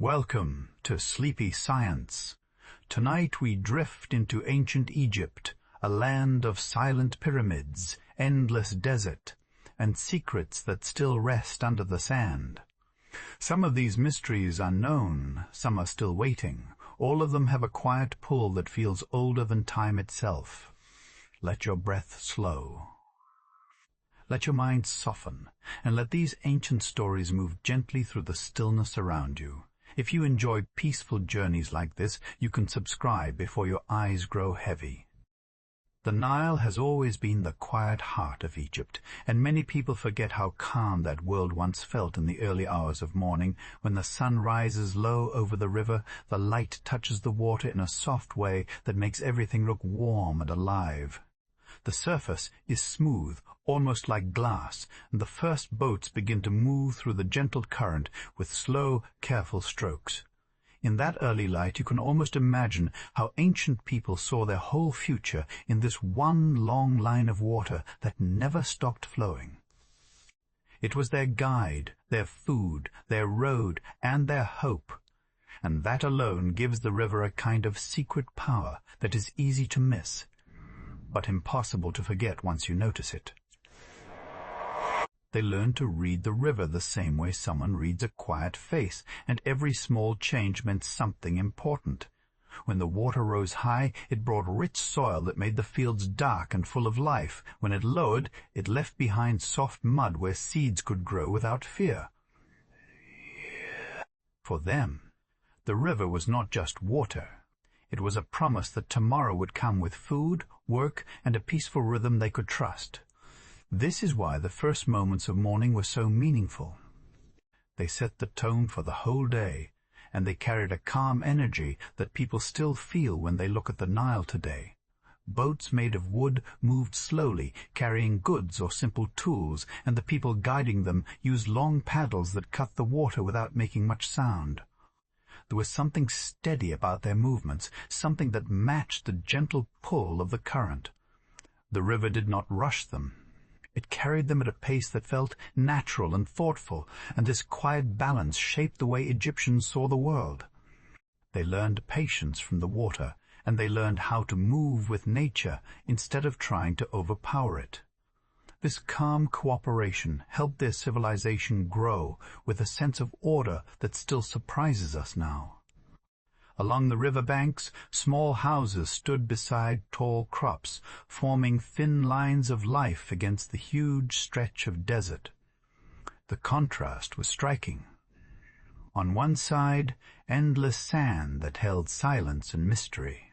Welcome to Sleepy Science. Tonight we drift into ancient Egypt, a land of silent pyramids, endless desert, and secrets that still rest under the sand. Some of these mysteries are known, some are still waiting. All of them have a quiet pull that feels older than time itself. Let your breath slow. Let your mind soften, and let these ancient stories move gently through the stillness around you. If you enjoy peaceful journeys like this, you can subscribe before your eyes grow heavy. The Nile has always been the quiet heart of Egypt, and many people forget how calm that world once felt in the early hours of morning. When the sun rises low over the river, the light touches the water in a soft way that makes everything look warm and alive. The surface is smooth, almost like glass, and the first boats begin to move through the gentle current with slow, careful strokes. In that early light you can almost imagine how ancient people saw their whole future in this one long line of water that never stopped flowing. It was their guide, their food, their road, and their hope, and that alone gives the river a kind of secret power that is easy to miss, but impossible to forget once you notice it. They learned to read the river the same way someone reads a quiet face, and every small change meant something important. When the water rose high, it brought rich soil that made the fields dark and full of life. When it lowered, it left behind soft mud where seeds could grow without fear. For them, the river was not just water. It was a promise that tomorrow would come with food, work, and a peaceful rhythm they could trust. This is why the first moments of morning were so meaningful. They set the tone for the whole day, and they carried a calm energy that people still feel when they look at the Nile today. Boats made of wood moved slowly, carrying goods or simple tools, and the people guiding them used long paddles that cut the water without making much sound. There was something steady about their movements, something that matched the gentle pull of the current. The river did not rush them. It carried them at a pace that felt natural and thoughtful, and this quiet balance shaped the way Egyptians saw the world. They learned patience from the water, and they learned how to move with nature instead of trying to overpower it. This calm cooperation helped their civilization grow with a sense of order that still surprises us now. Along the river banks, small houses stood beside tall crops, forming thin lines of life against the huge stretch of desert. The contrast was striking. On one side, endless sand that held silence and mystery.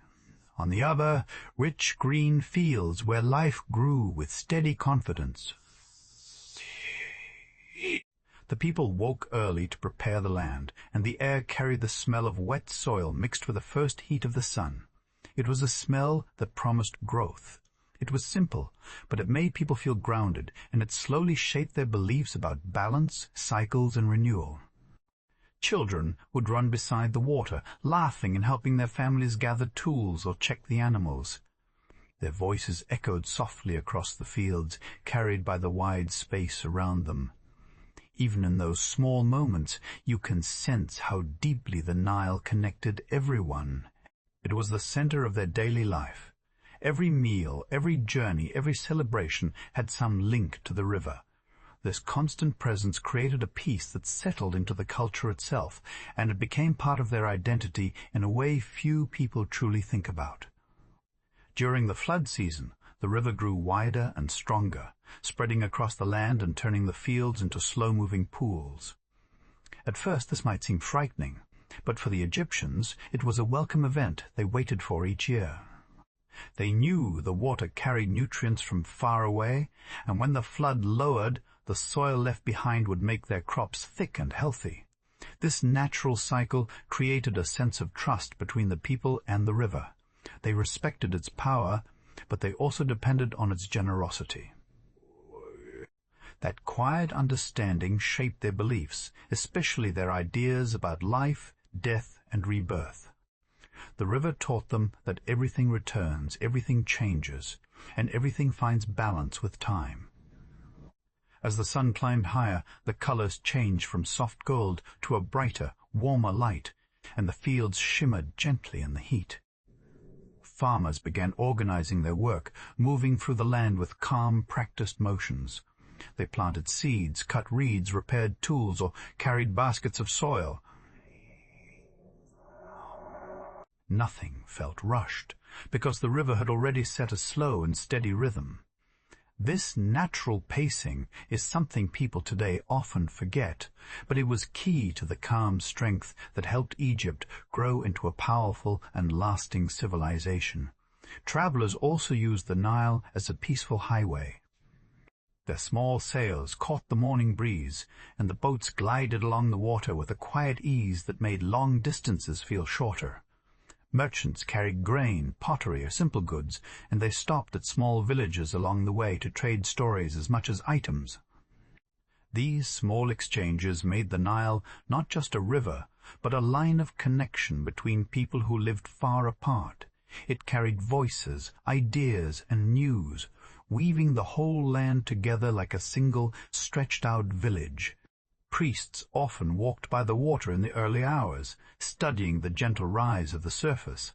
On the other, rich green fields where life grew with steady confidence. The people woke early to prepare the land, and the air carried the smell of wet soil mixed with the first heat of the sun. It was a smell that promised growth. It was simple, but it made people feel grounded, and it slowly shaped their beliefs about balance, cycles, and renewal. Children would run beside the water, laughing and helping their families gather tools or check the animals. Their voices echoed softly across the fields, carried by the wide space around them. Even in those small moments, you can sense how deeply the Nile connected everyone. It was the center of their daily life. Every meal, every journey, every celebration had some link to the river. This constant presence created a peace that settled into the culture itself, and it became part of their identity in a way few people truly think about. During the flood season, the river grew wider and stronger, spreading across the land and turning the fields into slow-moving pools. At first this might seem frightening, but for the Egyptians it was a welcome event they waited for each year. They knew the water carried nutrients from far away, and when the flood lowered, the soil left behind would make their crops thick and healthy. This natural cycle created a sense of trust between the people and the river. They respected its power, but they also depended on its generosity. That quiet understanding shaped their beliefs, especially their ideas about life, death, and rebirth. The river taught them that everything returns, everything changes, and everything finds balance with time. As the sun climbed higher, the colors changed from soft gold to a brighter, warmer light, and the fields shimmered gently in the heat. Farmers began organizing their work, moving through the land with calm, practiced motions. They planted seeds, cut reeds, repaired tools, or carried baskets of soil. Nothing felt rushed, because the river had already set a slow and steady rhythm. This natural pacing is something people today often forget, but it was key to the calm strength that helped Egypt grow into a powerful and lasting civilization. Travelers also used the Nile as a peaceful highway. Their small sails caught the morning breeze, and the boats glided along the water with a quiet ease that made long distances feel shorter. Merchants carried grain, pottery, or simple goods, and they stopped at small villages along the way to trade stories as much as items. These small exchanges made the Nile not just a river, but a line of connection between people who lived far apart. It carried voices, ideas, and news, weaving the whole land together like a single, stretched-out village. Priests often walked by the water in the early hours, studying the gentle rise of the surface.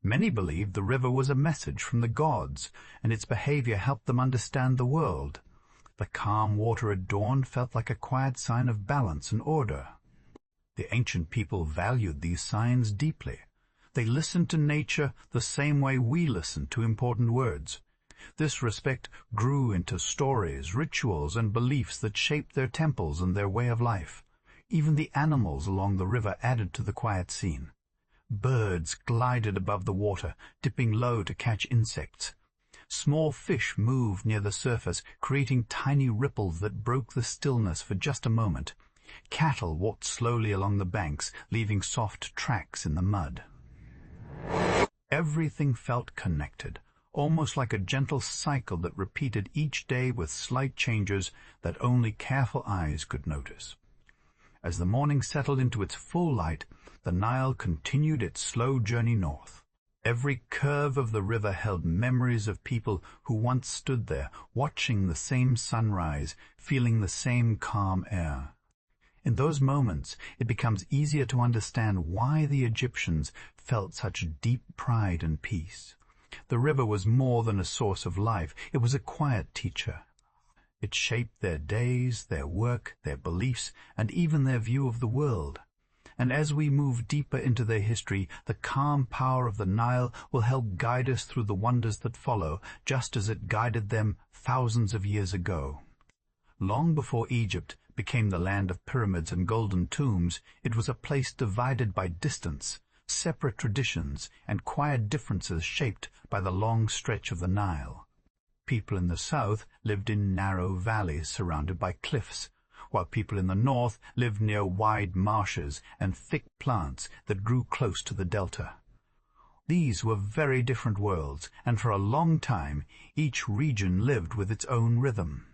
Many believed the river was a message from the gods, and its behavior helped them understand the world. The calm water at dawn felt like a quiet sign of balance and order. The ancient people valued these signs deeply. They listened to nature the same way we listen to important words. This respect grew into stories, rituals, and beliefs that shaped their temples and their way of life. Even the animals along the river added to the quiet scene. Birds glided above the water, dipping low to catch insects. Small fish moved near the surface, creating tiny ripples that broke the stillness for just a moment. Cattle walked slowly along the banks, leaving soft tracks in the mud. Everything felt connected, almost like a gentle cycle that repeated each day with slight changes that only careful eyes could notice. As the morning settled into its full light, the Nile continued its slow journey north. Every curve of the river held memories of people who once stood there, watching the same sunrise, feeling the same calm air. In those moments, it becomes easier to understand why the Egyptians felt such deep pride and peace. The river was more than a source of life. It was a quiet teacher. It shaped their days, their work, their beliefs, and even their view of the world. And as we move deeper into their history, the calm power of the Nile will help guide us through the wonders that follow, just as it guided them thousands of years ago. Long before Egypt became the land of pyramids and golden tombs, it was a place divided by distance, separate traditions, and quiet differences shaped by the long stretch of the Nile. People in the south lived in narrow valleys surrounded by cliffs, while people in the north lived near wide marshes and thick plants that grew close to the delta. These were very different worlds, and for a long time each region lived with its own rhythm.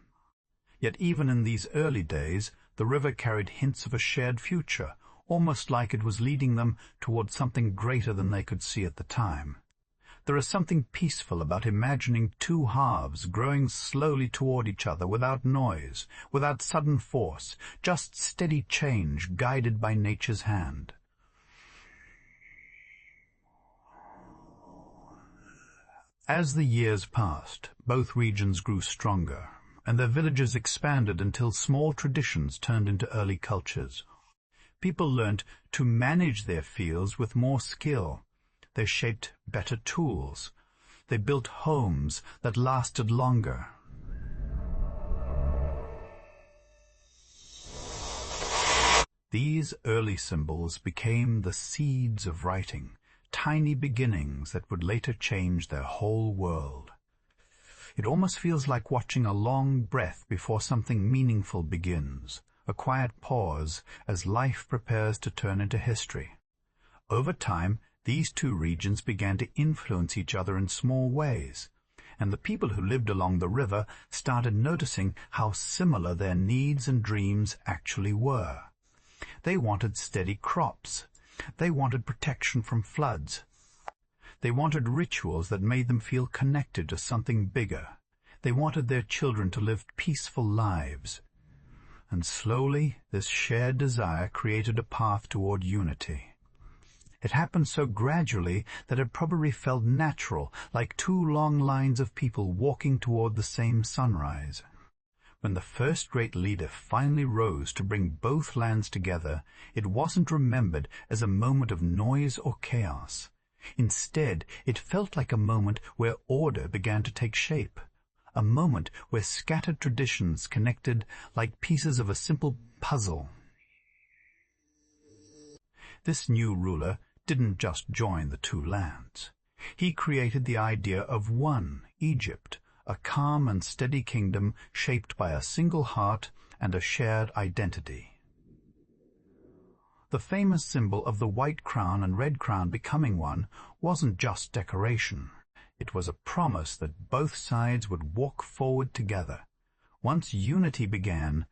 Yet even in these early days, the river carried hints of a shared future, almost like it was leading them towards something greater than they could see at the time. There is something peaceful about imagining two halves growing slowly toward each other without noise, without sudden force, just steady change guided by nature's hand. As the years passed, both regions grew stronger, and their villages expanded until small traditions turned into early cultures. People learned to manage their fields with more skill. They shaped better tools. They built homes that lasted longer. These early symbols became the seeds of writing, tiny beginnings that would later change their whole world. It almost feels like watching a long breath before something meaningful begins, a quiet pause as life prepares to turn into history. Over time, these two regions began to influence each other in small ways, and the people who lived along the river started noticing how similar their needs and dreams actually were. They wanted steady crops. They wanted protection from floods. They wanted rituals that made them feel connected to something bigger. They wanted their children to live peaceful lives. And slowly, this shared desire created a path toward unity. It happened so gradually that it probably felt natural, like two long lines of people walking toward the same sunrise. When the first great leader finally rose to bring both lands together, it wasn't remembered as a moment of noise or chaos. Instead, it felt like a moment where order began to take shape, a moment where scattered traditions connected like pieces of a simple puzzle. This new ruler didn't just join the two lands. He created the idea of one Egypt, a calm and steady kingdom shaped by a single heart and a shared identity. The famous symbol of the white crown and red crown becoming one wasn't just decoration. It was a promise that both sides would walk forward together. Once unity began,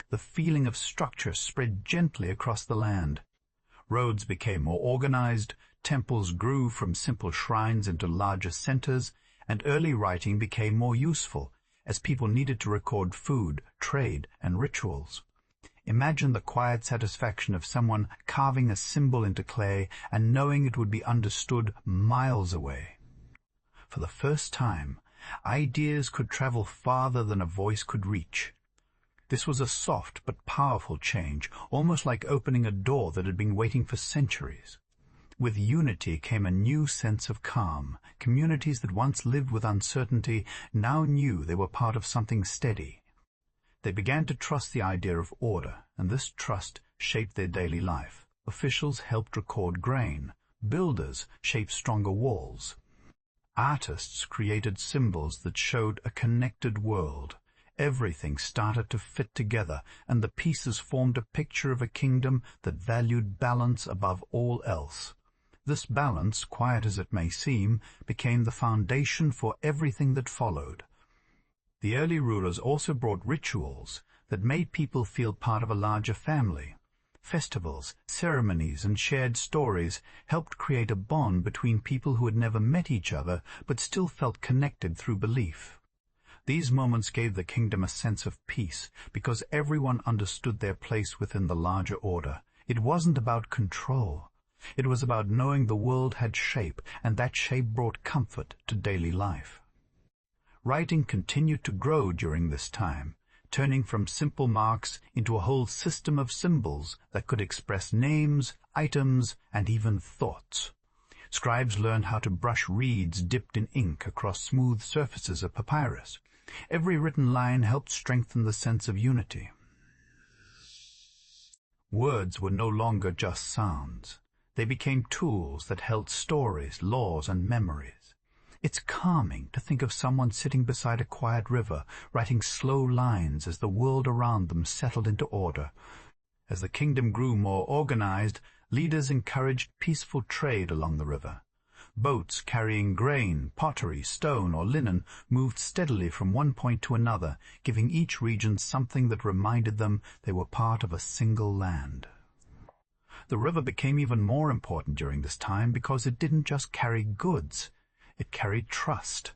the feeling of structure spread gently across the land. Roads became more organized, temples grew from simple shrines into larger centers, and early writing became more useful, as people needed to record food, trade, and rituals. Imagine the quiet satisfaction of someone carving a symbol into clay and knowing it would be understood miles away. For the first time, ideas could travel farther than a voice could reach. This was a soft but powerful change, almost like opening a door that had been waiting for centuries. With unity came a new sense of calm. Communities that once lived with uncertainty now knew they were part of something steady. They began to trust the idea of order, and this trust shaped their daily life. Officials helped record grain. Builders shaped stronger walls. Artists created symbols that showed a connected world. Everything started to fit together, and the pieces formed a picture of a kingdom that valued balance above all else. This balance, quiet as it may seem, became the foundation for everything that followed. The early rulers also brought rituals that made people feel part of a larger family. Festivals, ceremonies, and shared stories helped create a bond between people who had never met each other but still felt connected through belief. These moments gave the kingdom a sense of peace because everyone understood their place within the larger order. It wasn't about control. It was about knowing the world had shape, and that shape brought comfort to daily life. Writing continued to grow during this time, turning from simple marks into a whole system of symbols that could express names, items, and even thoughts. Scribes learned how to brush reeds dipped in ink across smooth surfaces of papyrus. Every written line helped strengthen the sense of unity. Words were no longer just sounds. They became tools that held stories, laws, and memories. It's calming to think of someone sitting beside a quiet river, writing slow lines as the world around them settled into order. As the kingdom grew more organized, leaders encouraged peaceful trade along the river. Boats carrying grain, pottery, stone, or linen moved steadily from one point to another, giving each region something that reminded them they were part of a single land. The river became even more important during this time because it didn't just carry goods. It carried trust.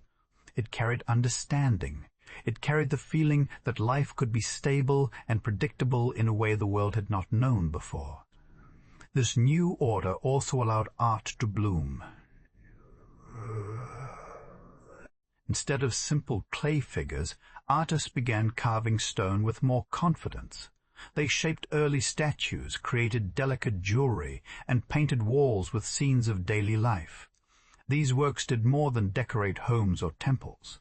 It carried understanding. It carried the feeling that life could be stable and predictable in a way the world had not known before. This new order also allowed art to bloom. Instead of simple clay figures, artists began carving stone with more confidence. They shaped early statues, created delicate jewelry, and painted walls with scenes of daily life. These works did more than decorate homes or temples.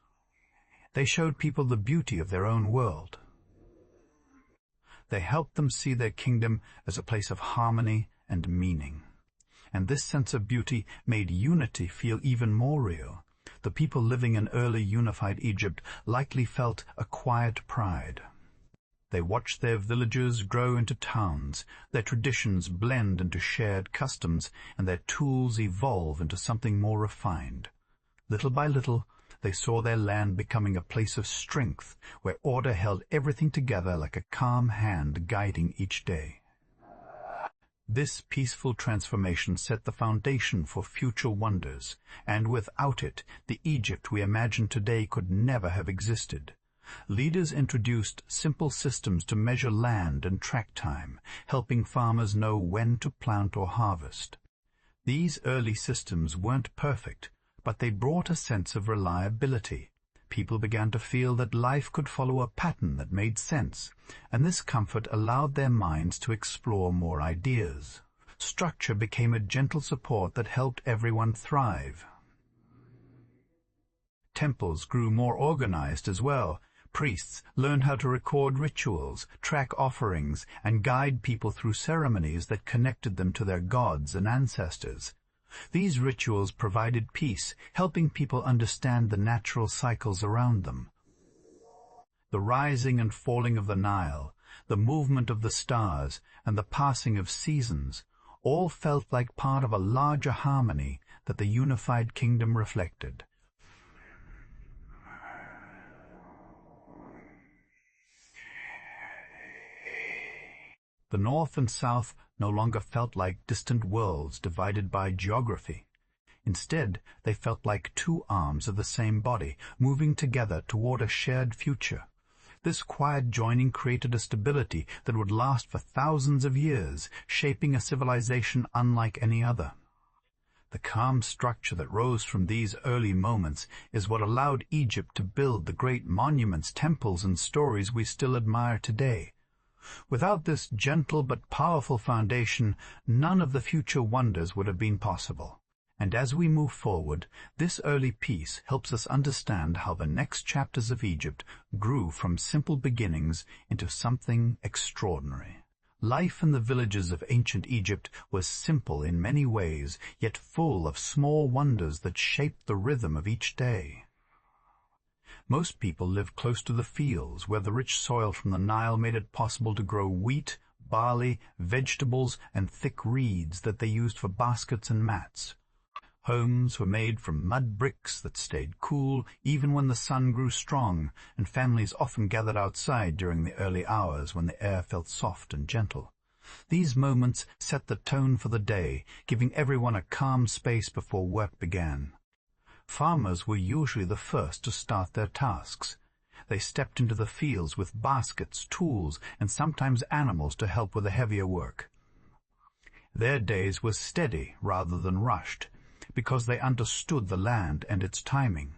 They showed people the beauty of their own world. They helped them see their kingdom as a place of harmony and meaning. And this sense of beauty made unity feel even more real. The people living in early unified Egypt likely felt a quiet pride. They watched their villages grow into towns, their traditions blend into shared customs, and their tools evolve into something more refined. Little by little, they saw their land becoming a place of strength, where order held everything together like a calm hand guiding each day. This peaceful transformation set the foundation for future wonders, and without it, the Egypt we imagine today could never have existed. Leaders introduced simple systems to measure land and track time, helping farmers know when to plant or harvest. These early systems weren't perfect, but they brought a sense of reliability. People began to feel that life could follow a pattern that made sense, and this comfort allowed their minds to explore more ideas. Structure became a gentle support that helped everyone thrive. Temples grew more organized as well. Priests learned how to record rituals, track offerings, and guide people through ceremonies that connected them to their gods and ancestors. These rituals provided peace, helping people understand the natural cycles around them. The rising and falling of the Nile, the movement of the stars, and the passing of seasons all felt like part of a larger harmony that the unified kingdom reflected. The north and south no longer felt like distant worlds divided by geography. Instead, they felt like two arms of the same body, moving together toward a shared future. This quiet joining created a stability that would last for thousands of years, shaping a civilization unlike any other. The calm structure that rose from these early moments is what allowed Egypt to build the great monuments, temples, and stories we still admire today. Without this gentle but powerful foundation, none of the future wonders would have been possible. And as we move forward, this early piece helps us understand how the next chapters of Egypt grew from simple beginnings into something extraordinary. Life in the villages of ancient Egypt was simple in many ways, yet full of small wonders that shaped the rhythm of each day. Most people lived close to the fields, where the rich soil from the Nile made it possible to grow wheat, barley, vegetables, and thick reeds that they used for baskets and mats. Homes were made from mud bricks that stayed cool even when the sun grew strong, and families often gathered outside during the early hours when the air felt soft and gentle. These moments set the tone for the day, giving everyone a calm space before work began. Farmers were usually the first to start their tasks. They stepped into the fields with baskets, tools, and sometimes animals to help with the heavier work. Their days were steady rather than rushed, because they understood the land and its timing.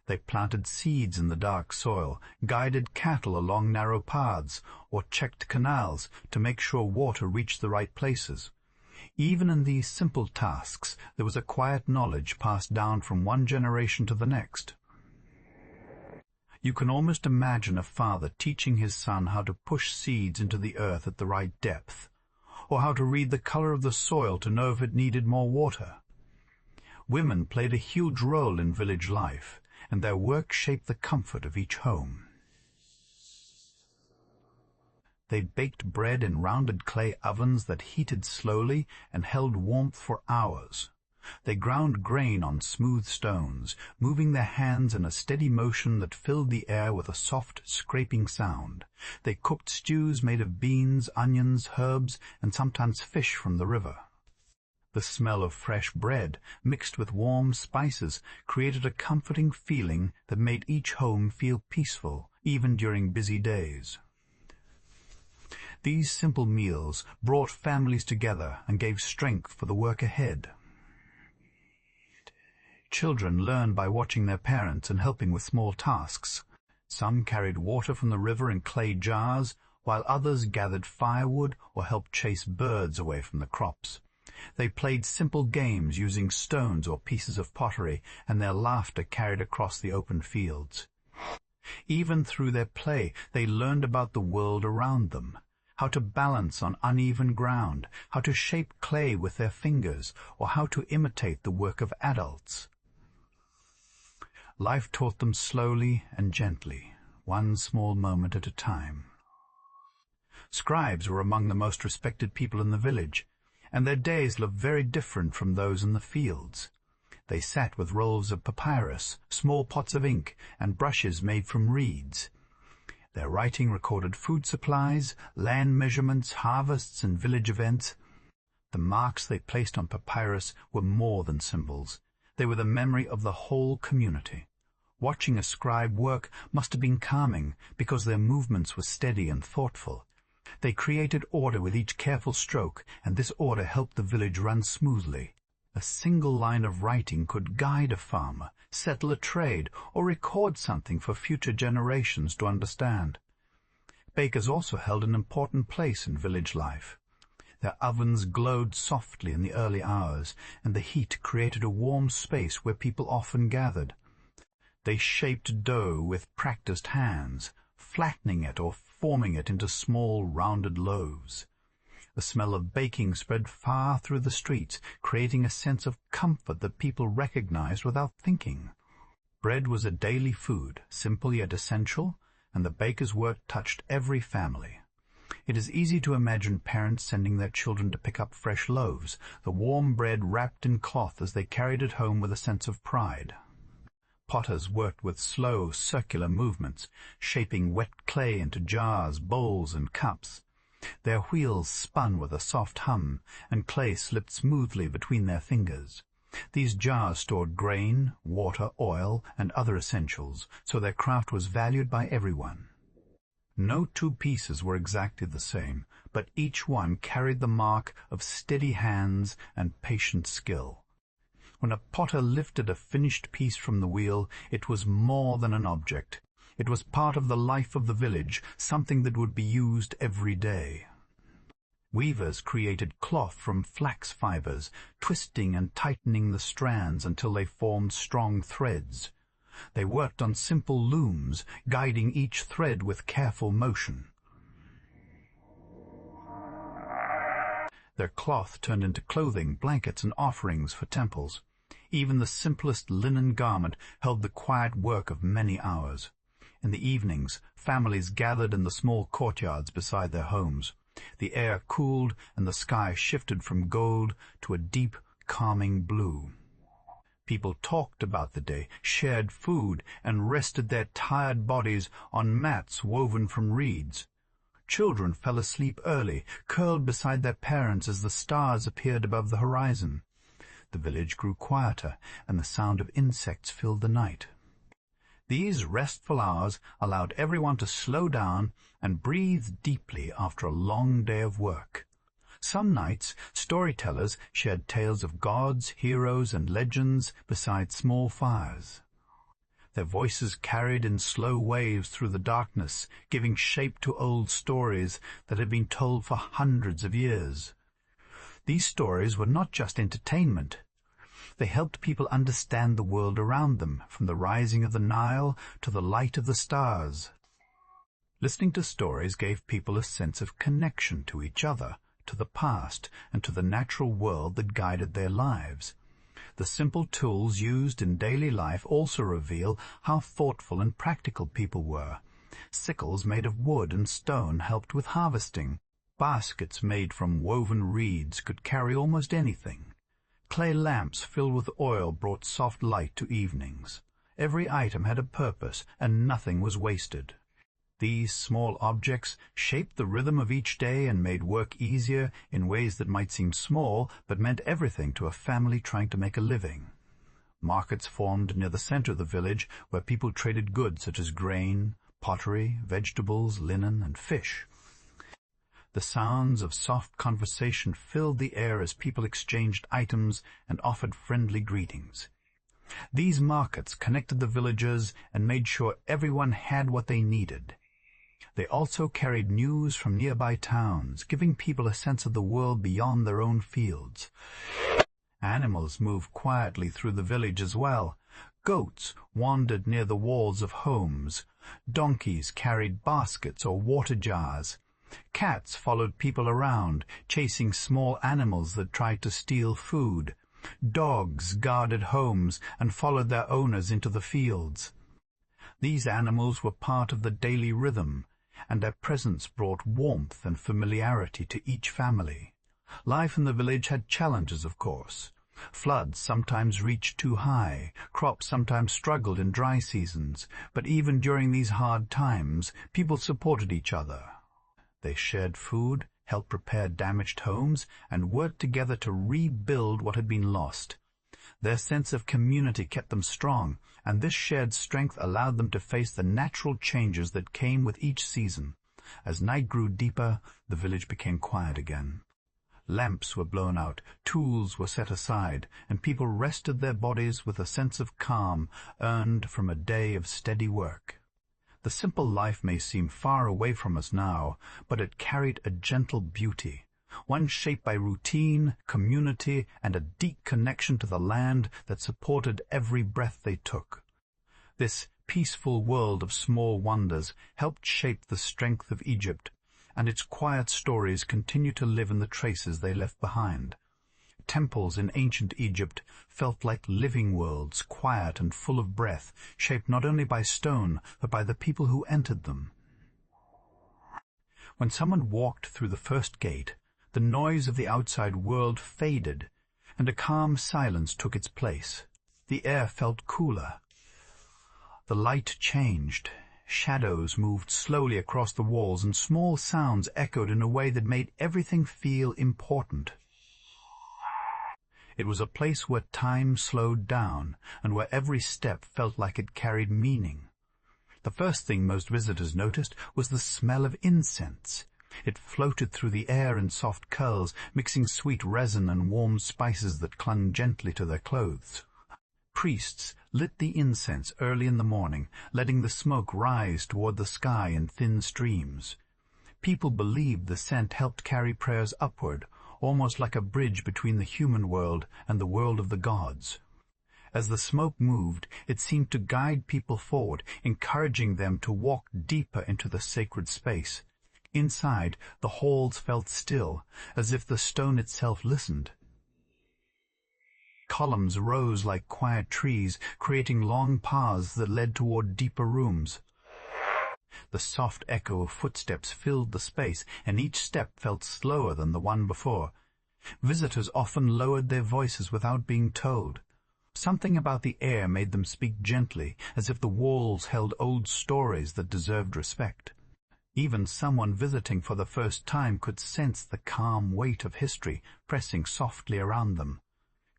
They planted seeds in the dark soil, guided cattle along narrow paths, or checked canals to make sure water reached the right places. Even in these simple tasks, there was a quiet knowledge passed down from one generation to the next. You can almost imagine a father teaching his son how to push seeds into the earth at the right depth, or how to read the color of the soil to know if it needed more water. Women played a huge role in village life, and their work shaped the comfort of each home. They baked bread in rounded clay ovens that heated slowly and held warmth for hours. They ground grain on smooth stones, moving their hands in a steady motion that filled the air with a soft, scraping sound. They cooked stews made of beans, onions, herbs, and sometimes fish from the river. The smell of fresh bread, mixed with warm spices, created a comforting feeling that made each home feel peaceful, even during busy days. These simple meals brought families together and gave strength for the work ahead. Children learned by watching their parents and helping with small tasks. Some carried water from the river in clay jars, while others gathered firewood or helped chase birds away from the crops. They played simple games using stones or pieces of pottery, and their laughter carried across the open fields. Even through their play, they learned about the world around them, how to balance on uneven ground, how to shape clay with their fingers, or how to imitate the work of adults. Life taught them slowly and gently, one small moment at a time. Scribes were among the most respected people in the village, and their days looked very different from those in the fields. They sat with rolls of papyrus, small pots of ink, and brushes made from reeds. Their writing recorded food supplies, land measurements, harvests, and village events. The marks they placed on papyrus were more than symbols. They were the memory of the whole community. Watching a scribe work must have been calming, because their movements were steady and thoughtful. They created order with each careful stroke, and this order helped the village run smoothly. A single line of writing could guide a farmer, settle a trade, or record something for future generations to understand. Bakers also held an important place in village life. Their ovens glowed softly in the early hours, and the heat created a warm space where people often gathered. They shaped dough with practiced hands, flattening it or forming it into small, rounded loaves. The smell of baking spread far through the streets, creating a sense of comfort that people recognized without thinking. Bread was a daily food, simple yet essential, and the baker's work touched every family. It is easy to imagine parents sending their children to pick up fresh loaves, the warm bread wrapped in cloth as they carried it home with a sense of pride. Potters worked with slow, circular movements, shaping wet clay into jars, bowls, and cups. Their wheels spun with a soft hum, and clay slipped smoothly between their fingers. These jars stored grain, water, oil, and other essentials, so their craft was valued by everyone. No two pieces were exactly the same, but each one carried the mark of steady hands and patient skill. When a potter lifted a finished piece from the wheel, it was more than an object. It was part of the life of the village, something that would be used every day. Weavers created cloth from flax fibers, twisting and tightening the strands until they formed strong threads. They worked on simple looms, guiding each thread with careful motion. Their cloth turned into clothing, blankets, and offerings for temples. Even the simplest linen garment held the quiet work of many hours. In the evenings, families gathered in the small courtyards beside their homes. The air cooled, and the sky shifted from gold to a deep, calming blue. People talked about the day, shared food, and rested their tired bodies on mats woven from reeds. Children fell asleep early, curled beside their parents as the stars appeared above the horizon. The village grew quieter, and the sound of insects filled the night. These restful hours allowed everyone to slow down and breathe deeply after a long day of work. Some nights, storytellers shared tales of gods, heroes, and legends beside small fires. Their voices carried in slow waves through the darkness, giving shape to old stories that had been told for hundreds of years. These stories were not just entertainment. They helped people understand the world around them, from the rising of the Nile to the light of the stars. Listening to stories gave people a sense of connection to each other, to the past, and to the natural world that guided their lives. The simple tools used in daily life also reveal how thoughtful and practical people were. Sickles made of wood and stone helped with harvesting. Baskets made from woven reeds could carry almost anything. Clay lamps filled with oil brought soft light to evenings. Every item had a purpose, and nothing was wasted. These small objects shaped the rhythm of each day and made work easier in ways that might seem small, but meant everything to a family trying to make a living. Markets formed near the center of the village, where people traded goods such as grain, pottery, vegetables, linen, and fish. The sounds of soft conversation filled the air as people exchanged items and offered friendly greetings. These markets connected the villagers and made sure everyone had what they needed. They also carried news from nearby towns, giving people a sense of the world beyond their own fields. Animals moved quietly through the village as well. Goats wandered near the walls of homes. Donkeys carried baskets or water jars. Cats followed people around, chasing small animals that tried to steal food. Dogs guarded homes and followed their owners into the fields. These animals were part of the daily rhythm, and their presence brought warmth and familiarity to each family. Life in the village had challenges, of course. Floods sometimes reached too high, crops sometimes struggled in dry seasons, but even during these hard times, people supported each other. They shared food, helped repair damaged homes, and worked together to rebuild what had been lost. Their sense of community kept them strong, and this shared strength allowed them to face the natural changes that came with each season. As night grew deeper, the village became quiet again. Lamps were blown out, tools were set aside, and people rested their bodies with a sense of calm earned from a day of steady work. The simple life may seem far away from us now, but it carried a gentle beauty, one shaped by routine, community, and a deep connection to the land that supported every breath they took. This peaceful world of small wonders helped shape the strength of Egypt, and its quiet stories continue to live in the traces they left behind. Temples in ancient Egypt felt like living worlds, quiet and full of breath, shaped not only by stone, but by the people who entered them. When someone walked through the first gate, the noise of the outside world faded, and a calm silence took its place. The air felt cooler. The light changed. Shadows moved slowly across the walls, and small sounds echoed in a way that made everything feel important. It was a place where time slowed down, and where every step felt like it carried meaning. The first thing most visitors noticed was the smell of incense. It floated through the air in soft curls, mixing sweet resin and warm spices that clung gently to their clothes. Priests lit the incense early in the morning, letting the smoke rise toward the sky in thin streams. People believed the scent helped carry prayers upward, almost like a bridge between the human world and the world of the gods. As the smoke moved, it seemed to guide people forward, encouraging them to walk deeper into the sacred space. Inside, the halls felt still, as if the stone itself listened. Columns rose like quiet trees, creating long paths that led toward deeper rooms. The soft echo of footsteps filled the space, and each step felt slower than the one before. Visitors often lowered their voices without being told. Something about the air made them speak gently, as if the walls held old stories that deserved respect. Even someone visiting for the first time could sense the calm weight of history pressing softly around them.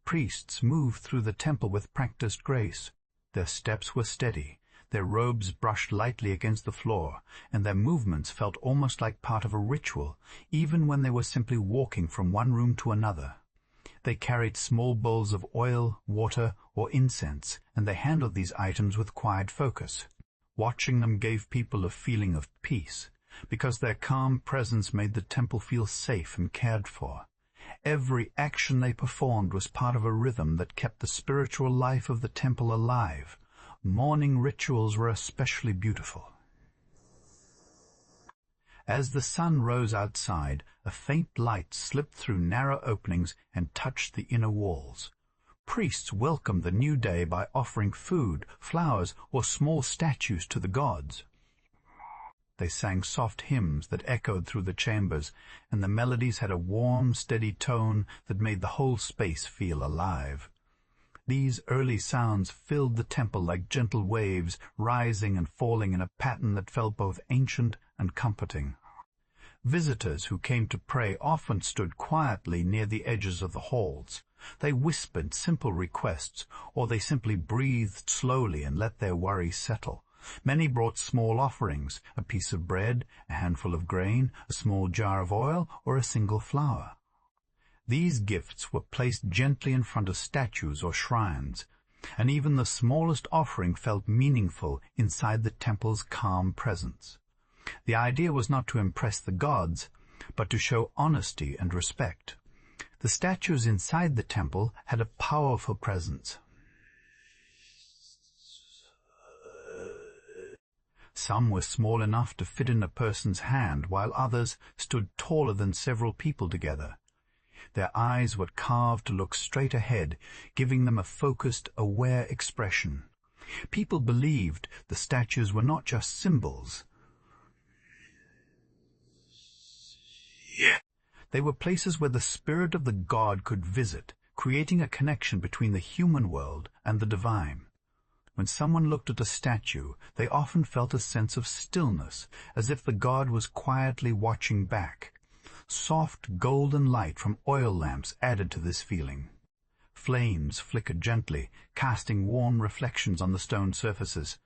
Priests moved through the temple with practiced grace. Their steps were steady, their robes brushed lightly against the floor, and their movements felt almost like part of a ritual, even when they were simply walking from one room to another. They carried small bowls of oil, water, or incense, and they handled these items with quiet focus. Watching them gave people a feeling of peace, because their calm presence made the temple feel safe and cared for. Every action they performed was part of a rhythm that kept the spiritual life of the temple alive. Morning rituals were especially beautiful. As the sun rose outside, a faint light slipped through narrow openings and touched the inner walls. Priests welcomed the new day by offering food, flowers, or small statues to the gods. They sang soft hymns that echoed through the chambers, and the melodies had a warm, steady tone that made the whole space feel alive. These early sounds filled the temple like gentle waves, rising and falling in a pattern that felt both ancient and comforting. Visitors who came to pray often stood quietly near the edges of the halls. They whispered simple requests, or they simply breathed slowly and let their worries settle. Many brought small offerings, a piece of bread, a handful of grain, a small jar of oil, or a single flower. These gifts were placed gently in front of statues or shrines, and even the smallest offering felt meaningful inside the temple's calm presence. The idea was not to impress the gods, but to show honesty and respect. The statues inside the temple had a powerful presence. Some were small enough to fit in a person's hand, while others stood taller than several people together. Their eyes were carved to look straight ahead, giving them a focused, aware expression. People believed the statues were not just symbols. They were places where the spirit of the god could visit, creating a connection between the human world and the divine. When someone looked at a statue, they often felt a sense of stillness, as if the god was quietly watching back. Soft golden light from oil lamps added to this feeling. Flames flickered gently, casting warm reflections on the stone surfaces.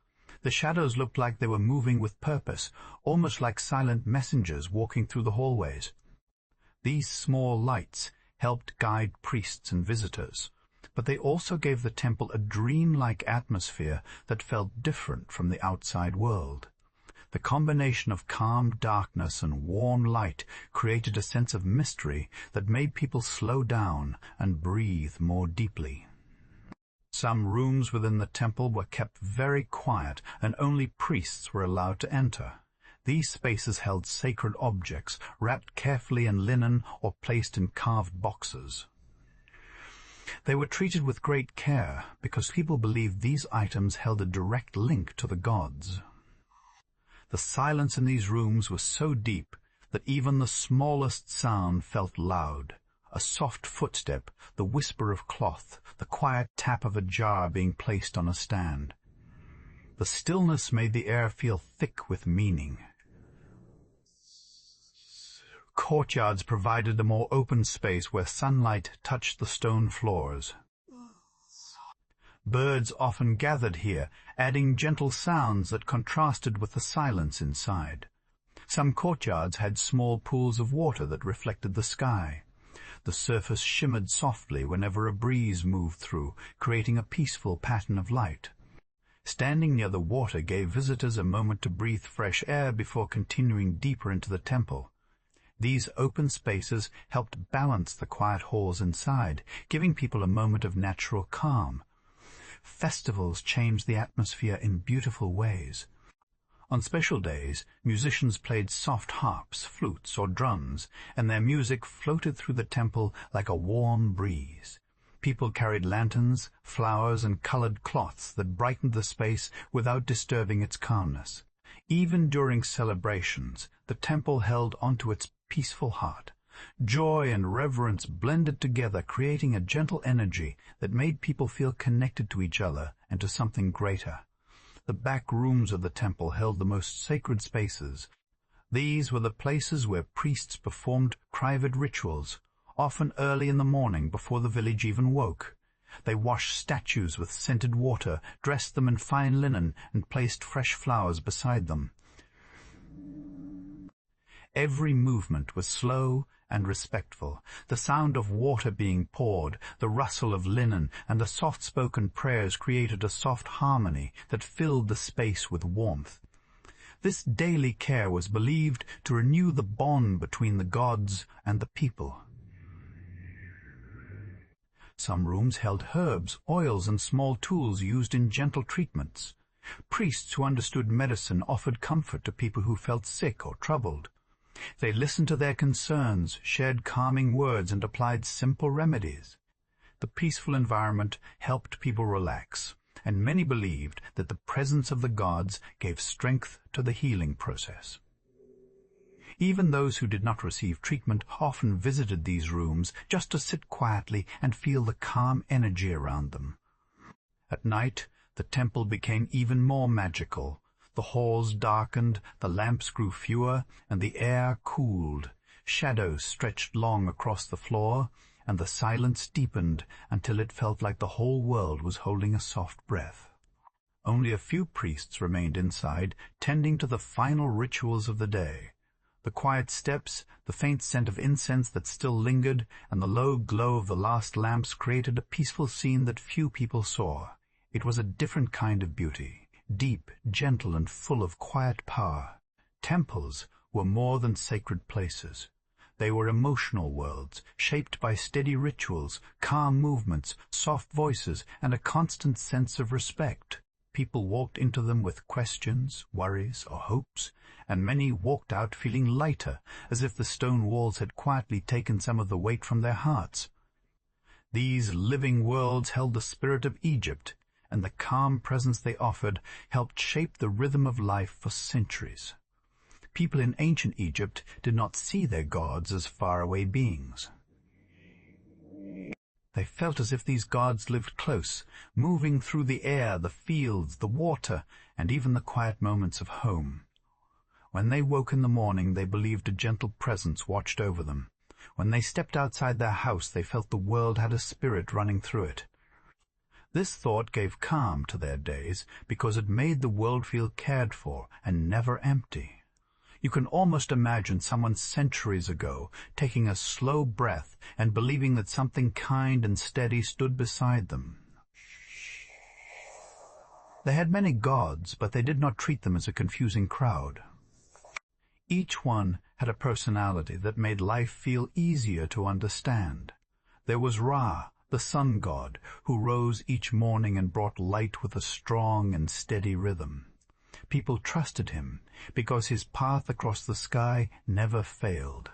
The shadows looked like they were moving with purpose, almost like silent messengers walking through the hallways. These small lights helped guide priests and visitors, but they also gave the temple a dreamlike atmosphere that felt different from the outside world. The combination of calm darkness and warm light created a sense of mystery that made people slow down and breathe more deeply. Some rooms within the temple were kept very quiet, and only priests were allowed to enter. These spaces held sacred objects, wrapped carefully in linen or placed in carved boxes. They were treated with great care because people believed these items held a direct link to the gods. The silence in these rooms was so deep that even the smallest sound felt loud. A soft footstep, the whisper of cloth, the quiet tap of a jar being placed on a stand. The stillness made the air feel thick with meaning. Courtyards provided a more open space where sunlight touched the stone floors. Birds often gathered here, adding gentle sounds that contrasted with the silence inside. Some courtyards had small pools of water that reflected the sky. The surface shimmered softly whenever a breeze moved through, creating a peaceful pattern of light. Standing near the water gave visitors a moment to breathe fresh air before continuing deeper into the temple. These open spaces helped balance the quiet halls inside, giving people a moment of natural calm. Festivals changed the atmosphere in beautiful ways. On special days, musicians played soft harps, flutes, or drums, and their music floated through the temple like a warm breeze. People carried lanterns, flowers, and colored cloths that brightened the space without disturbing its calmness. Even during celebrations, the temple held onto its peaceful heart. Joy and reverence blended together, creating a gentle energy that made people feel connected to each other and to something greater. The back rooms of the temple held the most sacred spaces. These were the places where priests performed private rituals, often early in the morning before the village even woke. They washed statues with scented water, dressed them in fine linen, and placed fresh flowers beside them. Every movement was slow and respectful. The sound of water being poured, the rustle of linen, and the soft-spoken prayers created a soft harmony that filled the space with warmth. This daily care was believed to renew the bond between the gods and the people. Some rooms held herbs, oils, and small tools used in gentle treatments. Priests who understood medicine offered comfort to people who felt sick or troubled. They listened to their concerns, shared calming words, and applied simple remedies. The peaceful environment helped people relax, and many believed that the presence of the gods gave strength to the healing process. Even those who did not receive treatment often visited these rooms just to sit quietly and feel the calm energy around them. At night, the temple became even more magical. The halls darkened, the lamps grew fewer, and the air cooled. Shadows stretched long across the floor, and the silence deepened until it felt like the whole world was holding a soft breath. Only a few priests remained inside, tending to the final rituals of the day. The quiet steps, the faint scent of incense that still lingered, and the low glow of the last lamps created a peaceful scene that few people saw. It was a different kind of beauty. Deep, gentle, and full of quiet power. Temples were more than sacred places. They were emotional worlds, shaped by steady rituals, calm movements, soft voices, and a constant sense of respect. People walked into them with questions, worries, or hopes, and many walked out feeling lighter, as if the stone walls had quietly taken some of the weight from their hearts. These living worlds held the spirit of Egypt, and the calm presence they offered helped shape the rhythm of life for centuries. People in ancient Egypt did not see their gods as faraway beings. They felt as if these gods lived close, moving through the air, the fields, the water, and even the quiet moments of home. When they woke in the morning, they believed a gentle presence watched over them. When they stepped outside their house, they felt the world had a spirit running through it. This thought gave calm to their days because it made the world feel cared for and never empty. You can almost imagine someone centuries ago taking a slow breath and believing that something kind and steady stood beside them. They had many gods, but they did not treat them as a confusing crowd. Each one had a personality that made life feel easier to understand. There was Ra, the sun god, who rose each morning and brought light with a strong and steady rhythm. People trusted him because his path across the sky never failed.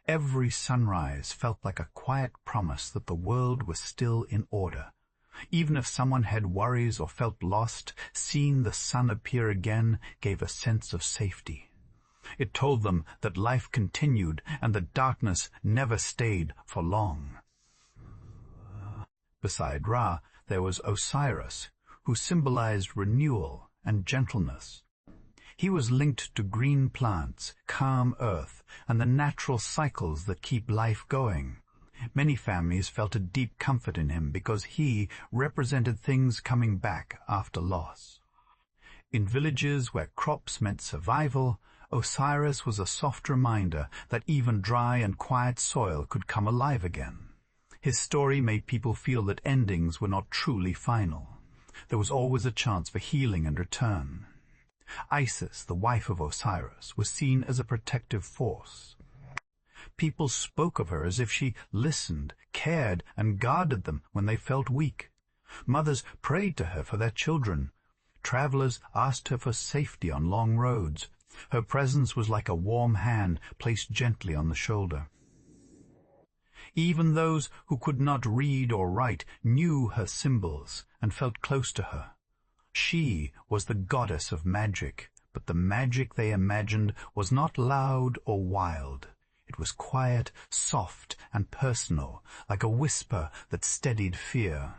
Every sunrise felt like a quiet promise that the world was still in order. Even if someone had worries or felt lost, seeing the sun appear again gave a sense of safety. It told them that life continued and that darkness never stayed for long. Beside Ra, there was Osiris, who symbolized renewal and gentleness. He was linked to green plants, calm earth, and the natural cycles that keep life going. Many families felt a deep comfort in him because he represented things coming back after loss. In villages where crops meant survival, Osiris was a soft reminder that even dry and quiet soil could come alive again. His story made people feel that endings were not truly final. There was always a chance for healing and return. Isis, the wife of Osiris, was seen as a protective force. People spoke of her as if she listened, cared, and guarded them when they felt weak. Mothers prayed to her for their children. Travelers asked her for safety on long roads. Her presence was like a warm hand placed gently on the shoulder. Even those who could not read or write knew her symbols and felt close to her. She was the goddess of magic, but the magic they imagined was not loud or wild. It was quiet, soft, and personal, like a whisper that steadied fear.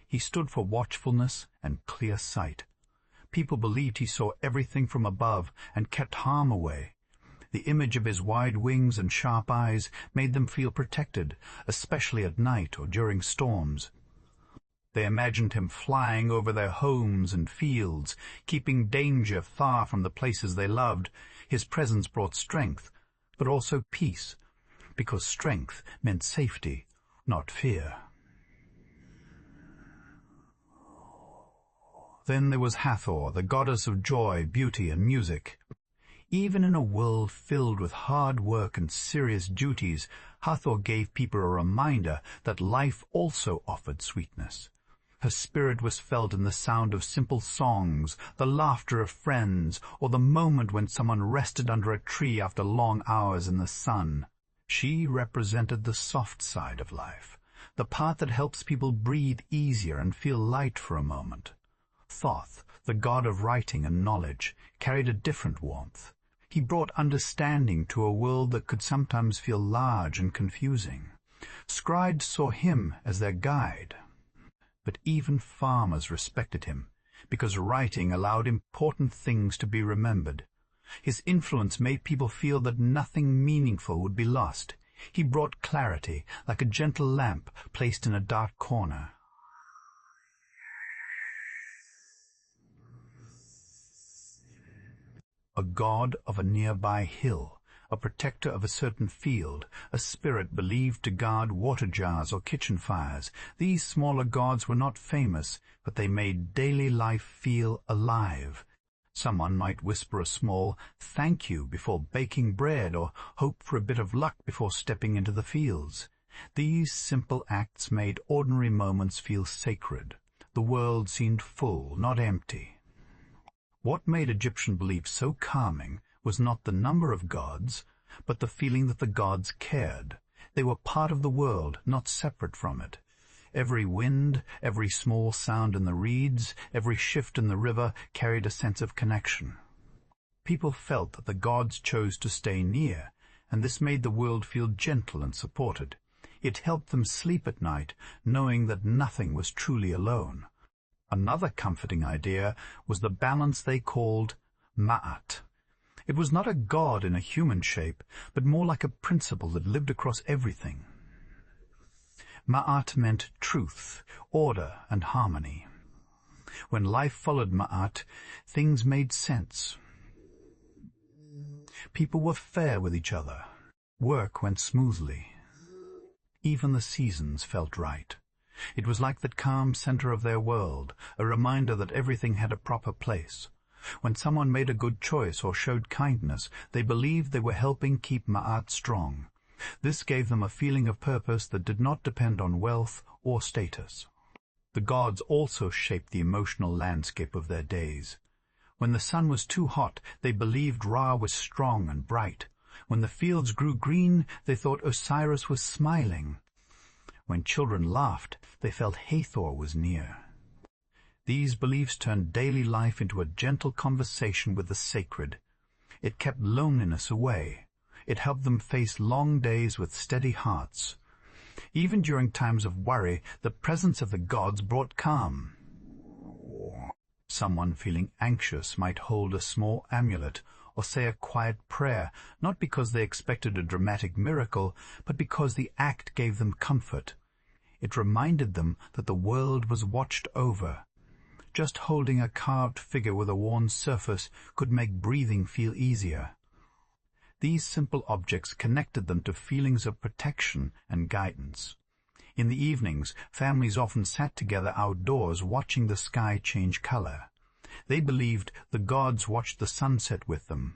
He stood for watchfulness and clear sight. People believed he saw everything from above and kept harm away. The image of his wide wings and sharp eyes made them feel protected, especially at night or during storms. They imagined him flying over their homes and fields, keeping danger far from the places they loved. His presence brought strength, but also peace, because strength meant safety, not fear. Then there was Hathor, the goddess of joy, beauty, and music. Even in a world filled with hard work and serious duties, Hathor gave people a reminder that life also offered sweetness. Her spirit was felt in the sound of simple songs, the laughter of friends, or the moment when someone rested under a tree after long hours in the sun. She represented the soft side of life, the part that helps people breathe easier and feel light for a moment. Thoth, the god of writing and knowledge, carried a different warmth. He brought understanding to a world that could sometimes feel large and confusing. Scribes saw him as their guide. But even farmers respected him, because writing allowed important things to be remembered. His influence made people feel that nothing meaningful would be lost. He brought clarity, like a gentle lamp placed in a dark corner. A god of a nearby hill, a protector of a certain field, a spirit believed to guard water jars or kitchen fires. These smaller gods were not famous, but they made daily life feel alive. Someone might whisper a small "thank you" before baking bread, or hope for a bit of luck before stepping into the fields. These simple acts made ordinary moments feel sacred. The world seemed full, not empty. What made Egyptian belief so calming was not the number of gods, but the feeling that the gods cared. They were part of the world, not separate from it. Every wind, every small sound in the reeds, every shift in the river carried a sense of connection. People felt that the gods chose to stay near, and this made the world feel gentle and supported. It helped them sleep at night, knowing that nothing was truly alone. Another comforting idea was the balance they called Ma'at. It was not a god in a human shape, but more like a principle that lived across everything. Ma'at meant truth, order, and harmony. When life followed Ma'at, things made sense. People were fair with each other. Work went smoothly. Even the seasons felt right. It was like the calm center of their world, a reminder that everything had a proper place. When someone made a good choice or showed kindness, they believed they were helping keep Ma'at strong. This gave them a feeling of purpose that did not depend on wealth or status. The gods also shaped the emotional landscape of their days. When the sun was too hot, they believed Ra was strong and bright. When the fields grew green, they thought Osiris was smiling. When children laughed, they felt Hathor was near. These beliefs turned daily life into a gentle conversation with the sacred. It kept loneliness away. It helped them face long days with steady hearts. Even during times of worry, the presence of the gods brought calm. Someone feeling anxious might hold a small amulet or say a quiet prayer, not because they expected a dramatic miracle, but because the act gave them comfort. It reminded them that the world was watched over. Just holding a carved figure with a worn surface could make breathing feel easier. These simple objects connected them to feelings of protection and guidance. In the evenings, families often sat together outdoors watching the sky change color. They believed the gods watched the sunset with them.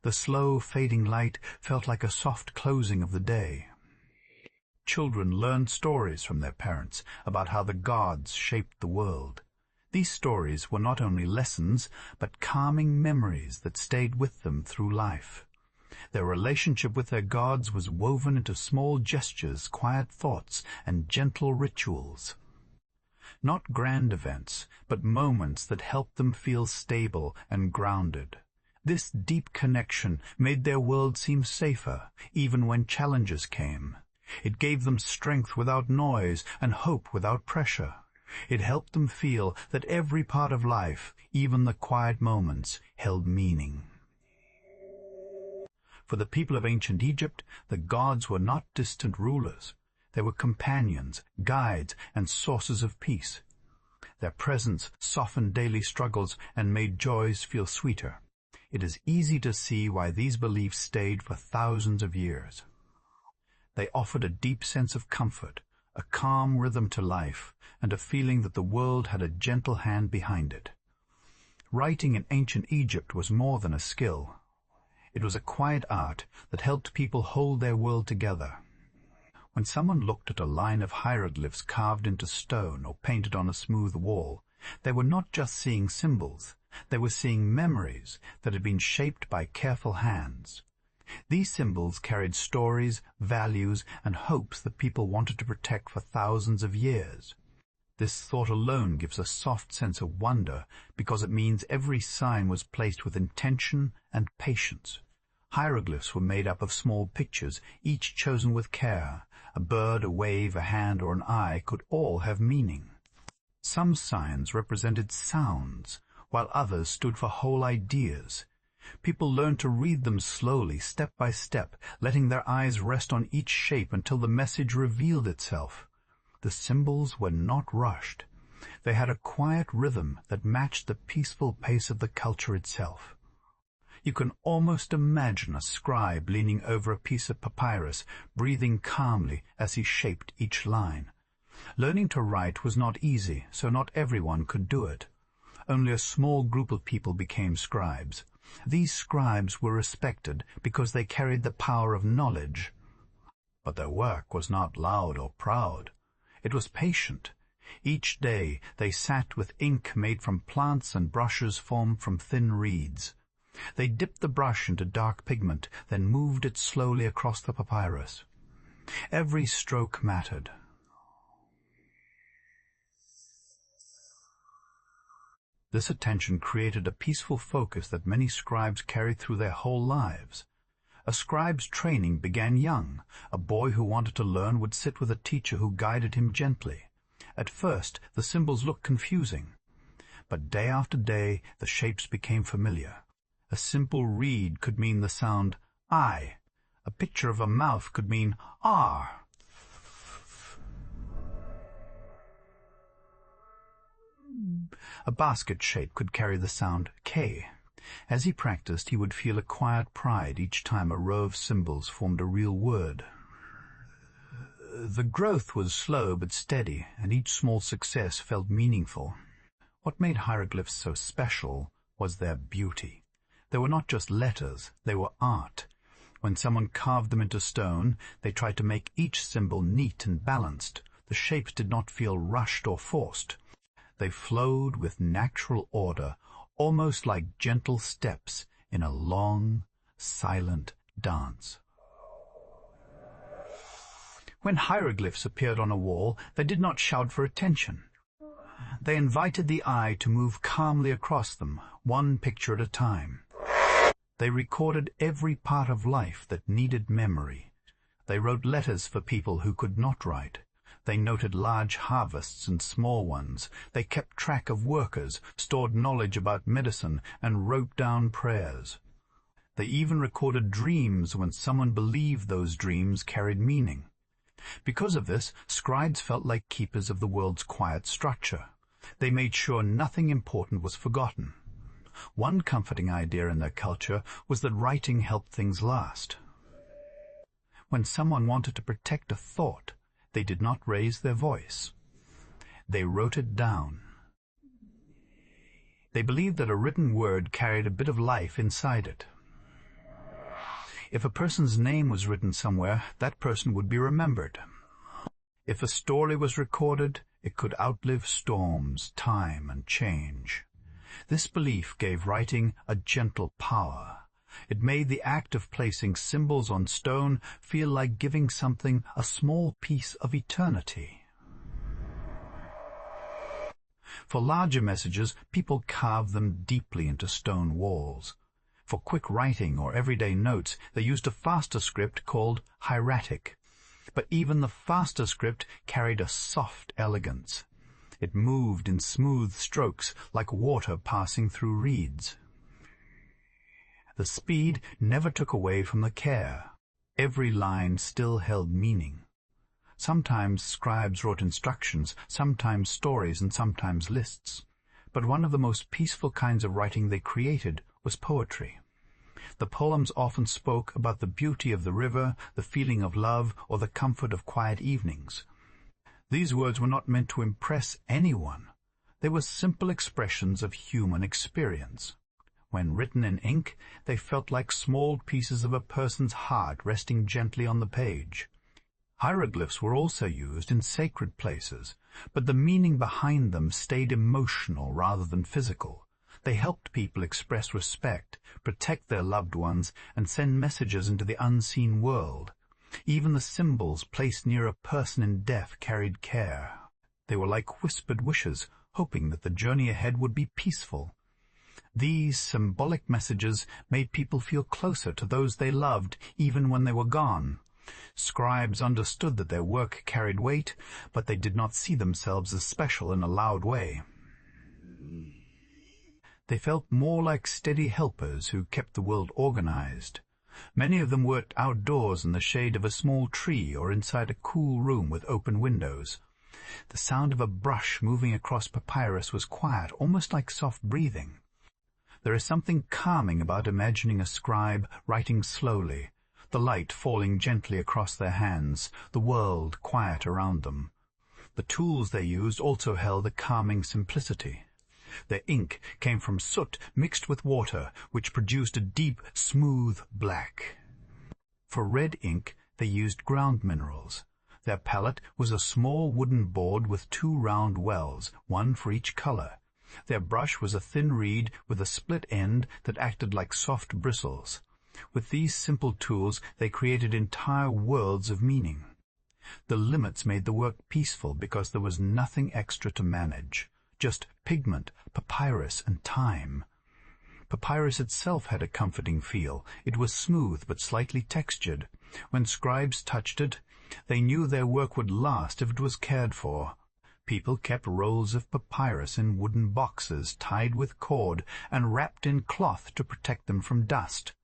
The slow, fading light felt like a soft closing of the day. Children learned stories from their parents about how the gods shaped the world. These stories were not only lessons, but calming memories that stayed with them through life. Their relationship with their gods was woven into small gestures, quiet thoughts, and gentle rituals. Not grand events, but moments that helped them feel stable and grounded. This deep connection made their world seem safer, even when challenges came. It gave them strength without noise and hope without pressure. It helped them feel that every part of life, even the quiet moments, held meaning. For the people of ancient Egypt, the gods were not distant rulers. They were companions, guides, and sources of peace. Their presence softened daily struggles and made joys feel sweeter. It is easy to see why these beliefs stayed for thousands of years. They offered a deep sense of comfort, a calm rhythm to life, and a feeling that the world had a gentle hand behind it. Writing in ancient Egypt was more than a skill. It was a quiet art that helped people hold their world together. When someone looked at a line of hieroglyphs carved into stone or painted on a smooth wall, they were not just seeing symbols, they were seeing memories that had been shaped by careful hands. These symbols carried stories, values, and hopes that people wanted to protect for thousands of years. This thought alone gives a soft sense of wonder because it means every sign was placed with intention and patience. Hieroglyphs were made up of small pictures, each chosen with care. A bird, a wave, a hand, or an eye could all have meaning. Some signs represented sounds, while others stood for whole ideas. People learned to read them slowly, step by step, letting their eyes rest on each shape until the message revealed itself. The symbols were not rushed. They had a quiet rhythm that matched the peaceful pace of the culture itself. You can almost imagine a scribe leaning over a piece of papyrus, breathing calmly as he shaped each line. Learning to write was not easy, so not everyone could do it. Only a small group of people became scribes. These scribes were respected because they carried the power of knowledge. But their work was not loud or proud. It was patient. Each day they sat with ink made from plants and brushes formed from thin reeds. They dipped the brush into dark pigment, then moved it slowly across the papyrus. Every stroke mattered. This attention created a peaceful focus that many scribes carried through their whole lives. A scribe's training began young. A boy who wanted to learn would sit with a teacher who guided him gently. At first, the symbols looked confusing, but day after day the shapes became familiar. A simple reed could mean the sound I. A picture of a mouth could mean R. A basket shape could carry the sound K. As he practiced, he would feel a quiet pride each time a row of symbols formed a real word. The growth was slow but steady, and each small success felt meaningful. What made hieroglyphs so special was their beauty. They were not just letters, they were art. When someone carved them into stone, they tried to make each symbol neat and balanced. The shapes did not feel rushed or forced. They flowed with natural order, almost like gentle steps in a long, silent dance. When hieroglyphs appeared on a wall, they did not shout for attention. They invited the eye to move calmly across them, one picture at a time. They recorded every part of life that needed memory. They wrote letters for people who could not write. They noted large harvests and small ones. They kept track of workers, stored knowledge about medicine, and wrote down prayers. They even recorded dreams when someone believed those dreams carried meaning. Because of this, scribes felt like keepers of the world's quiet structure. They made sure nothing important was forgotten. One comforting idea in their culture was that writing helped things last. When someone wanted to protect a thought, they did not raise their voice. They wrote it down. They believed that a written word carried a bit of life inside it. If a person's name was written somewhere, that person would be remembered. If a story was recorded, it could outlive storms, time, and change. This belief gave writing a gentle power. It made the act of placing symbols on stone feel like giving something a small piece of eternity. For larger messages, people carved them deeply into stone walls. For quick writing or everyday notes, they used a faster script called hieratic. But even the faster script carried a soft elegance. It moved in smooth strokes like water passing through reeds. The speed never took away from the care. Every line still held meaning. Sometimes scribes wrote instructions, sometimes stories, and sometimes lists. But one of the most peaceful kinds of writing they created was poetry. The poems often spoke about the beauty of the river, the feeling of love, or the comfort of quiet evenings. These words were not meant to impress anyone. They were simple expressions of human experience. When written in ink, they felt like small pieces of a person's heart resting gently on the page. Hieroglyphs were also used in sacred places, but the meaning behind them stayed emotional rather than physical. They helped people express respect, protect their loved ones, and send messages into the unseen world. Even the symbols placed near a person in death carried care. They were like whispered wishes, hoping that the journey ahead would be peaceful. These symbolic messages made people feel closer to those they loved, even when they were gone. Scribes understood that their work carried weight, but they did not see themselves as special in a loud way. They felt more like steady helpers who kept the world organized. Many of them worked outdoors in the shade of a small tree or inside a cool room with open windows. The sound of a brush moving across papyrus was quiet, almost like soft breathing. There is something calming about imagining a scribe writing slowly, the light falling gently across their hands, the world quiet around them. The tools they used also held a calming simplicity. Their ink came from soot mixed with water, which produced a deep, smooth black. For red ink, they used ground minerals. Their palette was a small wooden board with 2 round wells, one for each color. Their brush was a thin reed with a split end that acted like soft bristles. With these simple tools, they created entire worlds of meaning. The limits made the work peaceful because there was nothing extra to manage. Just pigment, papyrus, and time. Papyrus itself had a comforting feel. It was smooth but slightly textured. When scribes touched it, they knew their work would last if it was cared for. people kept rolls of papyrus in wooden boxes tied with cord and wrapped in cloth to protect them from dust.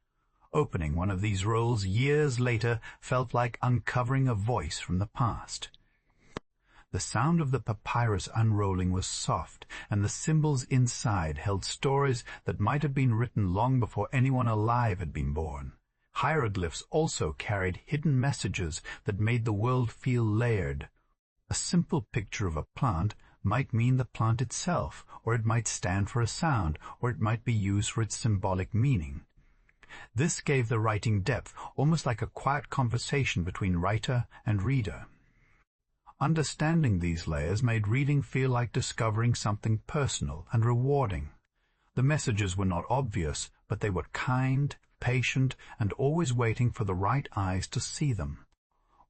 Opening one of these rolls years later felt like uncovering a voice from the past. The sound of the papyrus unrolling was soft, and the symbols inside held stories that might have been written long before anyone alive had been born. Hieroglyphs also carried hidden messages that made the world feel layered. A simple picture of a plant might mean the plant itself, or it might stand for a sound, or it might be used for its symbolic meaning. This gave the writing depth, almost like a quiet conversation between writer and reader. Understanding these layers made reading feel like discovering something personal and rewarding. The messages were not obvious, but they were kind, patient, and always waiting for the right eyes to see them.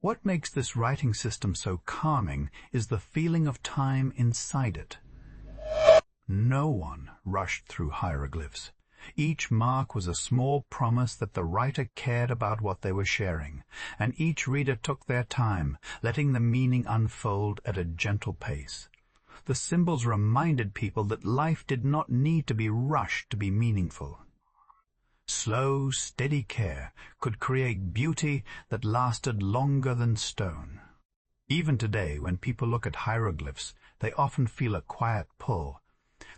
What makes this writing system so calming is the feeling of time inside it. No one rushed through hieroglyphs. Each mark was a small promise that the writer cared about what they were sharing, and each reader took their time, letting the meaning unfold at a gentle pace. The symbols reminded people that life did not need to be rushed to be meaningful. Slow, steady care could create beauty that lasted longer than stone. Even today, when people look at hieroglyphs, they often feel a quiet pull.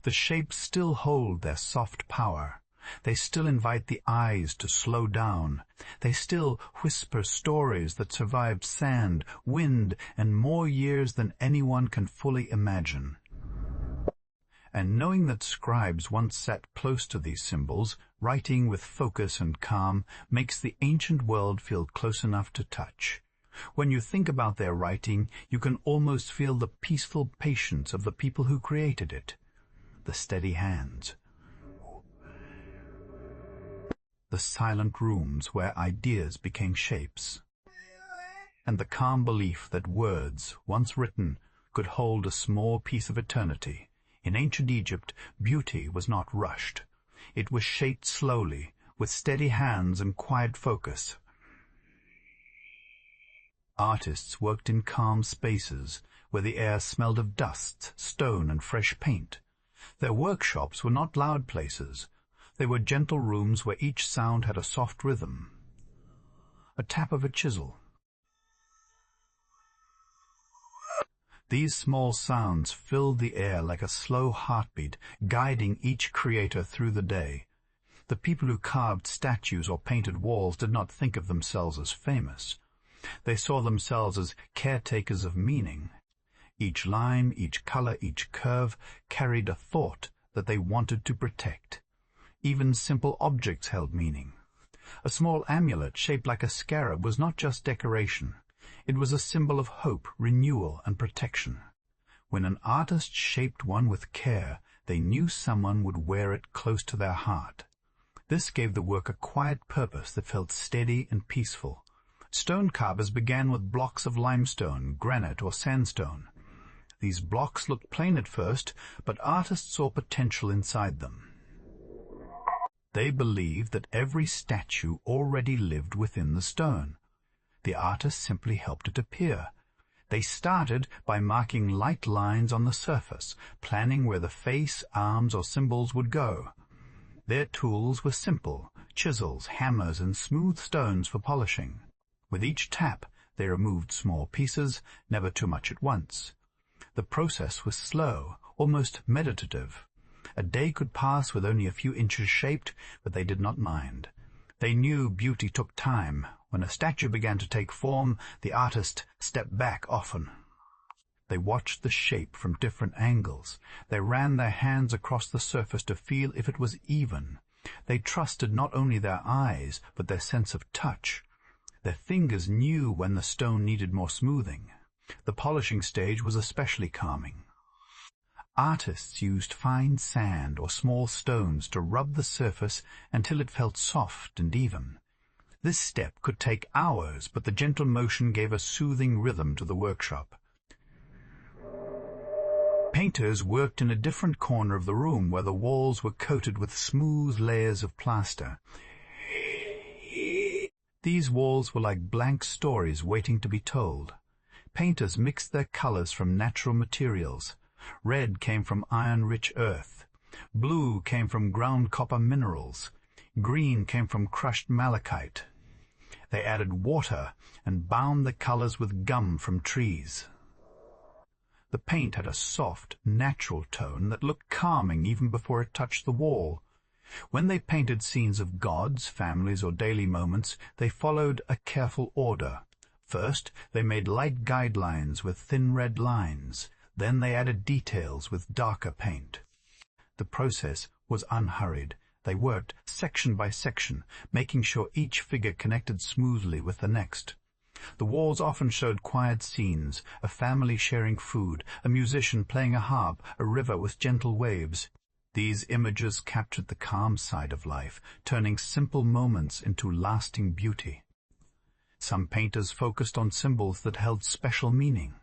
The shapes still hold their soft power. They still invite the eyes to slow down. They still whisper stories that survived sand, wind, and more years than anyone can fully imagine. And knowing that scribes once sat close to these symbols, writing with focus and calm, makes the ancient world feel close enough to touch. When you think about their writing, you can almost feel the peaceful patience of the people who created it. The steady hands, the silent rooms where ideas became shapes, and the calm belief that words, once written, could hold a small piece of eternity. In ancient Egypt, beauty was not rushed. It was shaped slowly, with steady hands and quiet focus. Artists worked in calm spaces, where the air smelled of dust, stone, and fresh paint. Their workshops were not loud places. They were gentle rooms where each sound had a soft rhythm. A tap of a chisel. These small sounds filled the air like a slow heartbeat, guiding each creator through the day. The people who carved statues or painted walls did not think of themselves as famous. They saw themselves as caretakers of meaning. Each line, each color, each curve carried a thought that they wanted to protect. Even simple objects held meaning. A small amulet shaped like a scarab was not just decoration. It was a symbol of hope, renewal, and protection. When an artist shaped one with care, they knew someone would wear it close to their heart. This gave the work a quiet purpose that felt steady and peaceful. Stone carvers began with blocks of limestone, granite, or sandstone. These blocks looked plain at first, but artists saw potential inside them. They believed that every statue already lived within the stone. The artist simply helped it appear. They started by marking light lines on the surface, planning where the face, arms, or symbols would go. Their tools were simple: chisels, hammers, and smooth stones for polishing. With each tap, they removed small pieces, never too much at once. The process was slow, almost meditative. A day could pass with only a few inches shaped, but they did not mind. They knew beauty took time. When a statue began to take form, the artist stepped back often. They watched the shape from different angles. They ran their hands across the surface to feel if it was even. They trusted not only their eyes, but their sense of touch. Their fingers knew when the stone needed more smoothing. The polishing stage was especially calming. Artists used fine sand or small stones to rub the surface until it felt soft and even. This step could take hours, but the gentle motion gave a soothing rhythm to the workshop. Painters worked in a different corner of the room where the walls were coated with smooth layers of plaster. These walls were like blank stories waiting to be told. Painters mixed their colors from natural materials. Red came from iron-rich earth. Blue came from ground copper minerals. Green came from crushed malachite. They added water and bound the colors with gum from trees. The paint had a soft, natural tone that looked calming even before it touched the wall. When they painted scenes of gods, families, or daily moments, they followed a careful order. First, they made light guidelines with thin red lines. Then they added details with darker paint. The process was unhurried. They worked section by section, making sure each figure connected smoothly with the next. The walls often showed quiet scenes, a family sharing food, a musician playing a harp, a river with gentle waves. These images captured the calm side of life, turning simple moments into lasting beauty. Some painters focused on symbols that held special meaning.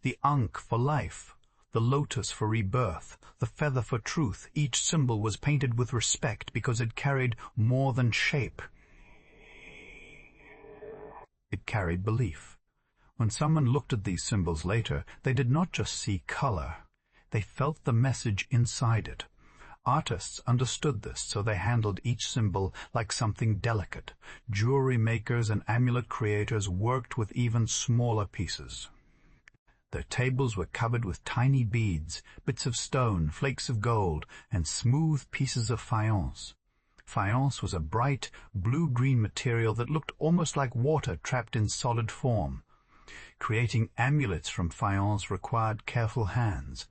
The ankh for life, the lotus for rebirth, the feather for truth. Each symbol was painted with respect because it carried more than shape. It carried belief. When someone looked at these symbols later, they did not just see color. They felt the message inside it. Artists understood this, so they handled each symbol like something delicate. Jewelry makers and amulet creators worked with even smaller pieces. Their tables were covered with tiny beads, bits of stone, flakes of gold, and smooth pieces of faience. Faience was a bright, blue-green material that looked almost like water trapped in solid form. Creating amulets from faience required careful hands.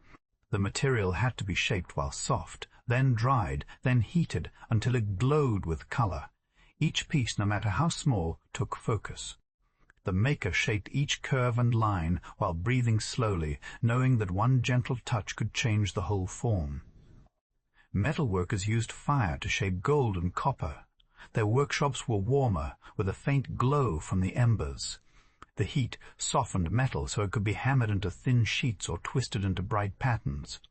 The material had to be shaped while soft, then dried, then heated until it glowed with color. Each piece, no matter how small, took focus. The maker shaped each curve and line while breathing slowly, knowing that one gentle touch could change the whole form. Metal workers used fire to shape gold and copper. Their workshops were warmer, with a faint glow from the embers. The heat softened metal so it could be hammered into thin sheets or twisted into bright patterns.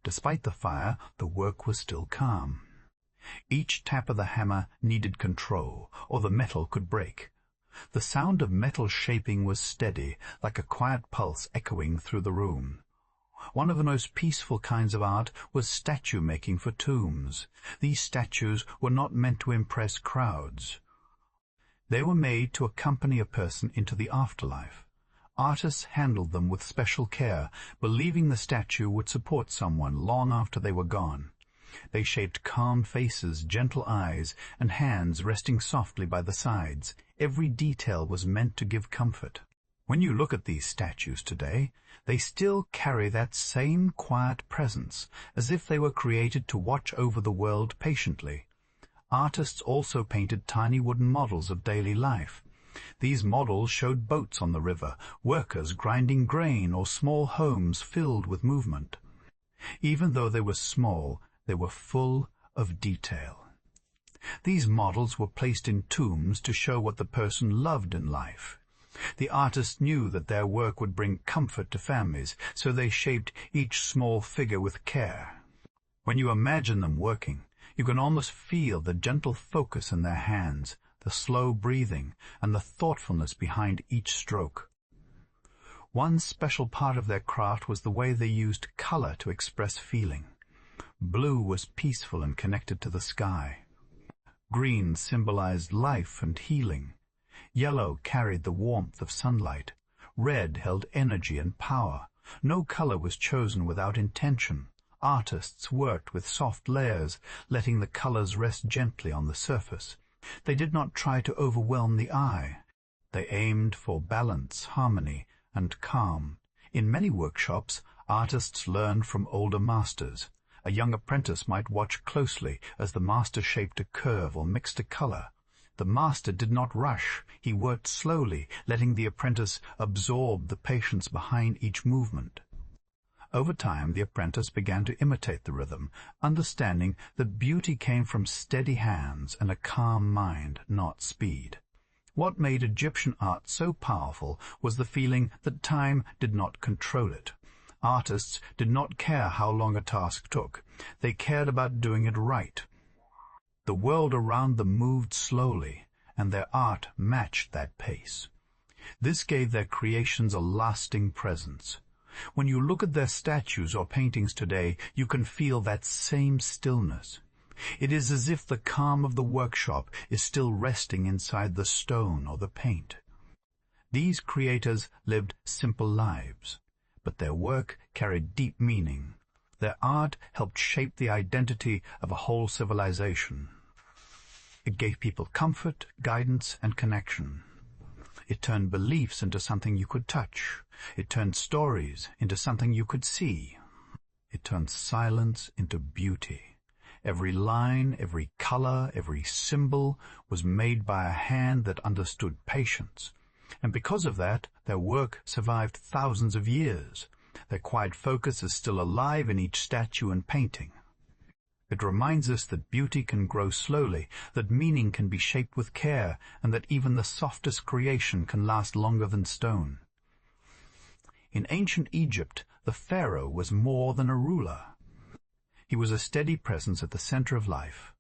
Despite the fire, the work was still calm. Each tap of the hammer needed control, or the metal could break. The sound of metal shaping was steady, like a quiet pulse echoing through the room. One of the most peaceful kinds of art was statue-making for tombs. These statues were not meant to impress crowds. They were made to accompany a person into the afterlife. Artists handled them with special care, believing the statue would support someone long after they were gone. They shaped calm faces, gentle eyes, and hands resting softly by the sides. Every detail was meant to give comfort. When you look at these statues today, they still carry that same quiet presence, as if they were created to watch over the world patiently. Artists also painted tiny wooden models of daily life. These models showed boats on the river, workers grinding grain, or small homes filled with movement. Even though they were small, they were full of detail. These models were placed in tombs to show what the person loved in life. The artists knew that their work would bring comfort to families, so they shaped each small figure with care. When you imagine them working, you can almost feel the gentle focus in their hands, the slow breathing, and the thoughtfulness behind each stroke. One special part of their craft was the way they used color to express feeling. Blue was peaceful and connected to the sky. Green symbolized life and healing. Yellow carried the warmth of sunlight. Red held energy and power. No color was chosen without intention. Artists worked with soft layers, letting the colors rest gently on the surface. They did not try to overwhelm the eye. They aimed for balance, harmony, and calm. In many workshops, artists learned from older masters. A young apprentice might watch closely as the master shaped a curve or mixed a color. The master did not rush. He worked slowly, letting the apprentice absorb the patience behind each movement. Over time, the apprentice began to imitate the rhythm, understanding that beauty came from steady hands and a calm mind, not speed. What made Egyptian art so powerful was the feeling that time did not control it. Artists did not care how long a task took. They cared about doing it right. The world around them moved slowly, and their art matched that pace. This gave their creations a lasting presence. When you look at their statues or paintings today, you can feel that same stillness. It is as if the calm of the workshop is still resting inside the stone or the paint. These creators lived simple lives, but their work carried deep meaning. Their art helped shape the identity of a whole civilization. It gave people comfort, guidance, and connection. It turned beliefs into something you could touch. It turned stories into something you could see. It turned silence into beauty. Every line, every color, every symbol was made by a hand that understood patience. And because of that, their work survived thousands of years. Their quiet focus is still alive in each statue and painting. It reminds us that beauty can grow slowly, that meaning can be shaped with care, and that even the softest creation can last longer than stone. In ancient Egypt, the pharaoh was more than a ruler. He was a steady presence at the center of life,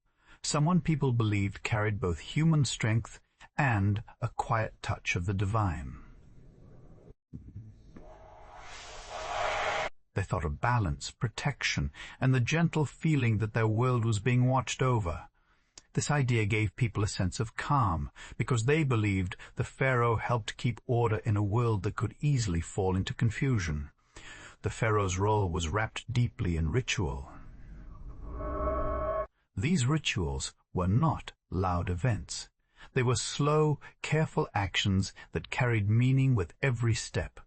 someone people believed carried both human strength and a quiet touch of the divine. They thought of balance, protection, and the gentle feeling that their world was being watched over. This idea gave people a sense of calm, because they believed the pharaoh helped keep order in a world that could easily fall into confusion. The pharaoh's role was wrapped deeply in ritual. These rituals were not loud events. They were slow, careful actions that carried meaning with every step.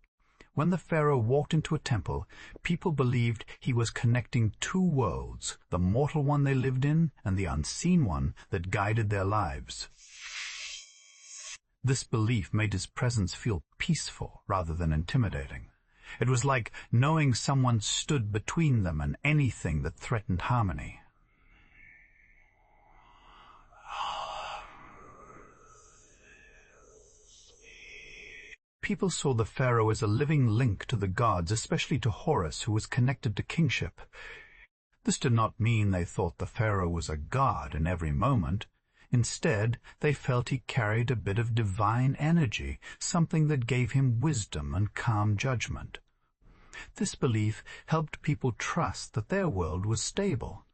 When the pharaoh walked into a temple, people believed he was connecting two worlds, the mortal one they lived in and the unseen one that guided their lives. This belief made his presence feel peaceful rather than intimidating. It was like knowing someone stood between them and anything that threatened harmony. People saw the pharaoh as a living link to the gods, especially to Horus, who was connected to kingship. This did not mean they thought the pharaoh was a god in every moment. Instead, they felt he carried a bit of divine energy, something that gave him wisdom and calm judgment. This belief helped people trust that their world was stable.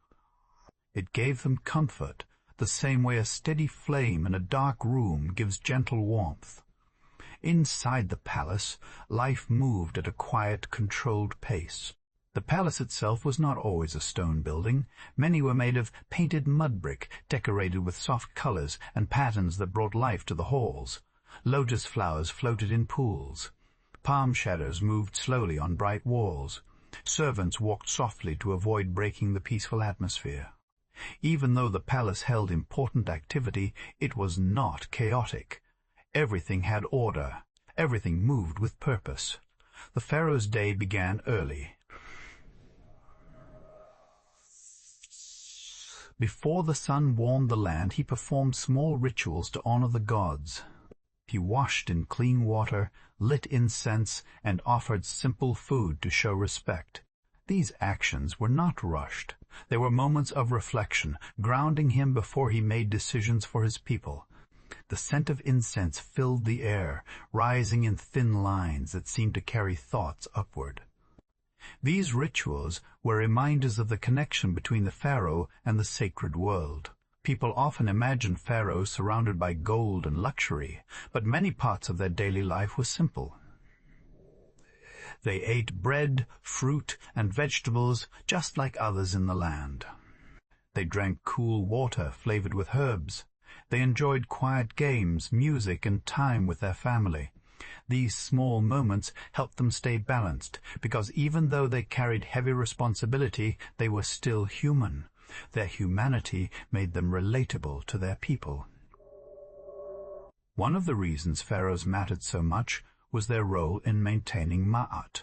It gave them comfort, the same way a steady flame in a dark room gives gentle warmth. Inside the palace, life moved at a quiet, controlled pace. The palace itself was not always a stone building. Many were made of painted mud brick, decorated with soft colors and patterns that brought life to the halls. Lotus flowers floated in pools. Palm shadows moved slowly on bright walls. Servants walked softly to avoid breaking the peaceful atmosphere. Even though the palace held important activity, it was not chaotic. Everything had order. Everything moved with purpose. The pharaoh's day began early. Before the sun warmed the land, he performed small rituals to honor the gods. He washed in clean water, lit incense, and offered simple food to show respect. These actions were not rushed. They were moments of reflection, grounding him before he made decisions for his people. The scent of incense filled the air, rising in thin lines that seemed to carry thoughts upward. These rituals were reminders of the connection between the pharaoh and the sacred world. People often imagined pharaohs surrounded by gold and luxury, but many parts of their daily life were simple. They ate bread, fruit, and vegetables just like others in the land. They drank cool water flavored with herbs. They enjoyed quiet games, music, and time with their family. These small moments helped them stay balanced, because even though they carried heavy responsibility, they were still human. Their humanity made them relatable to their people. One of the reasons pharaohs mattered so much was their role in maintaining Ma'at.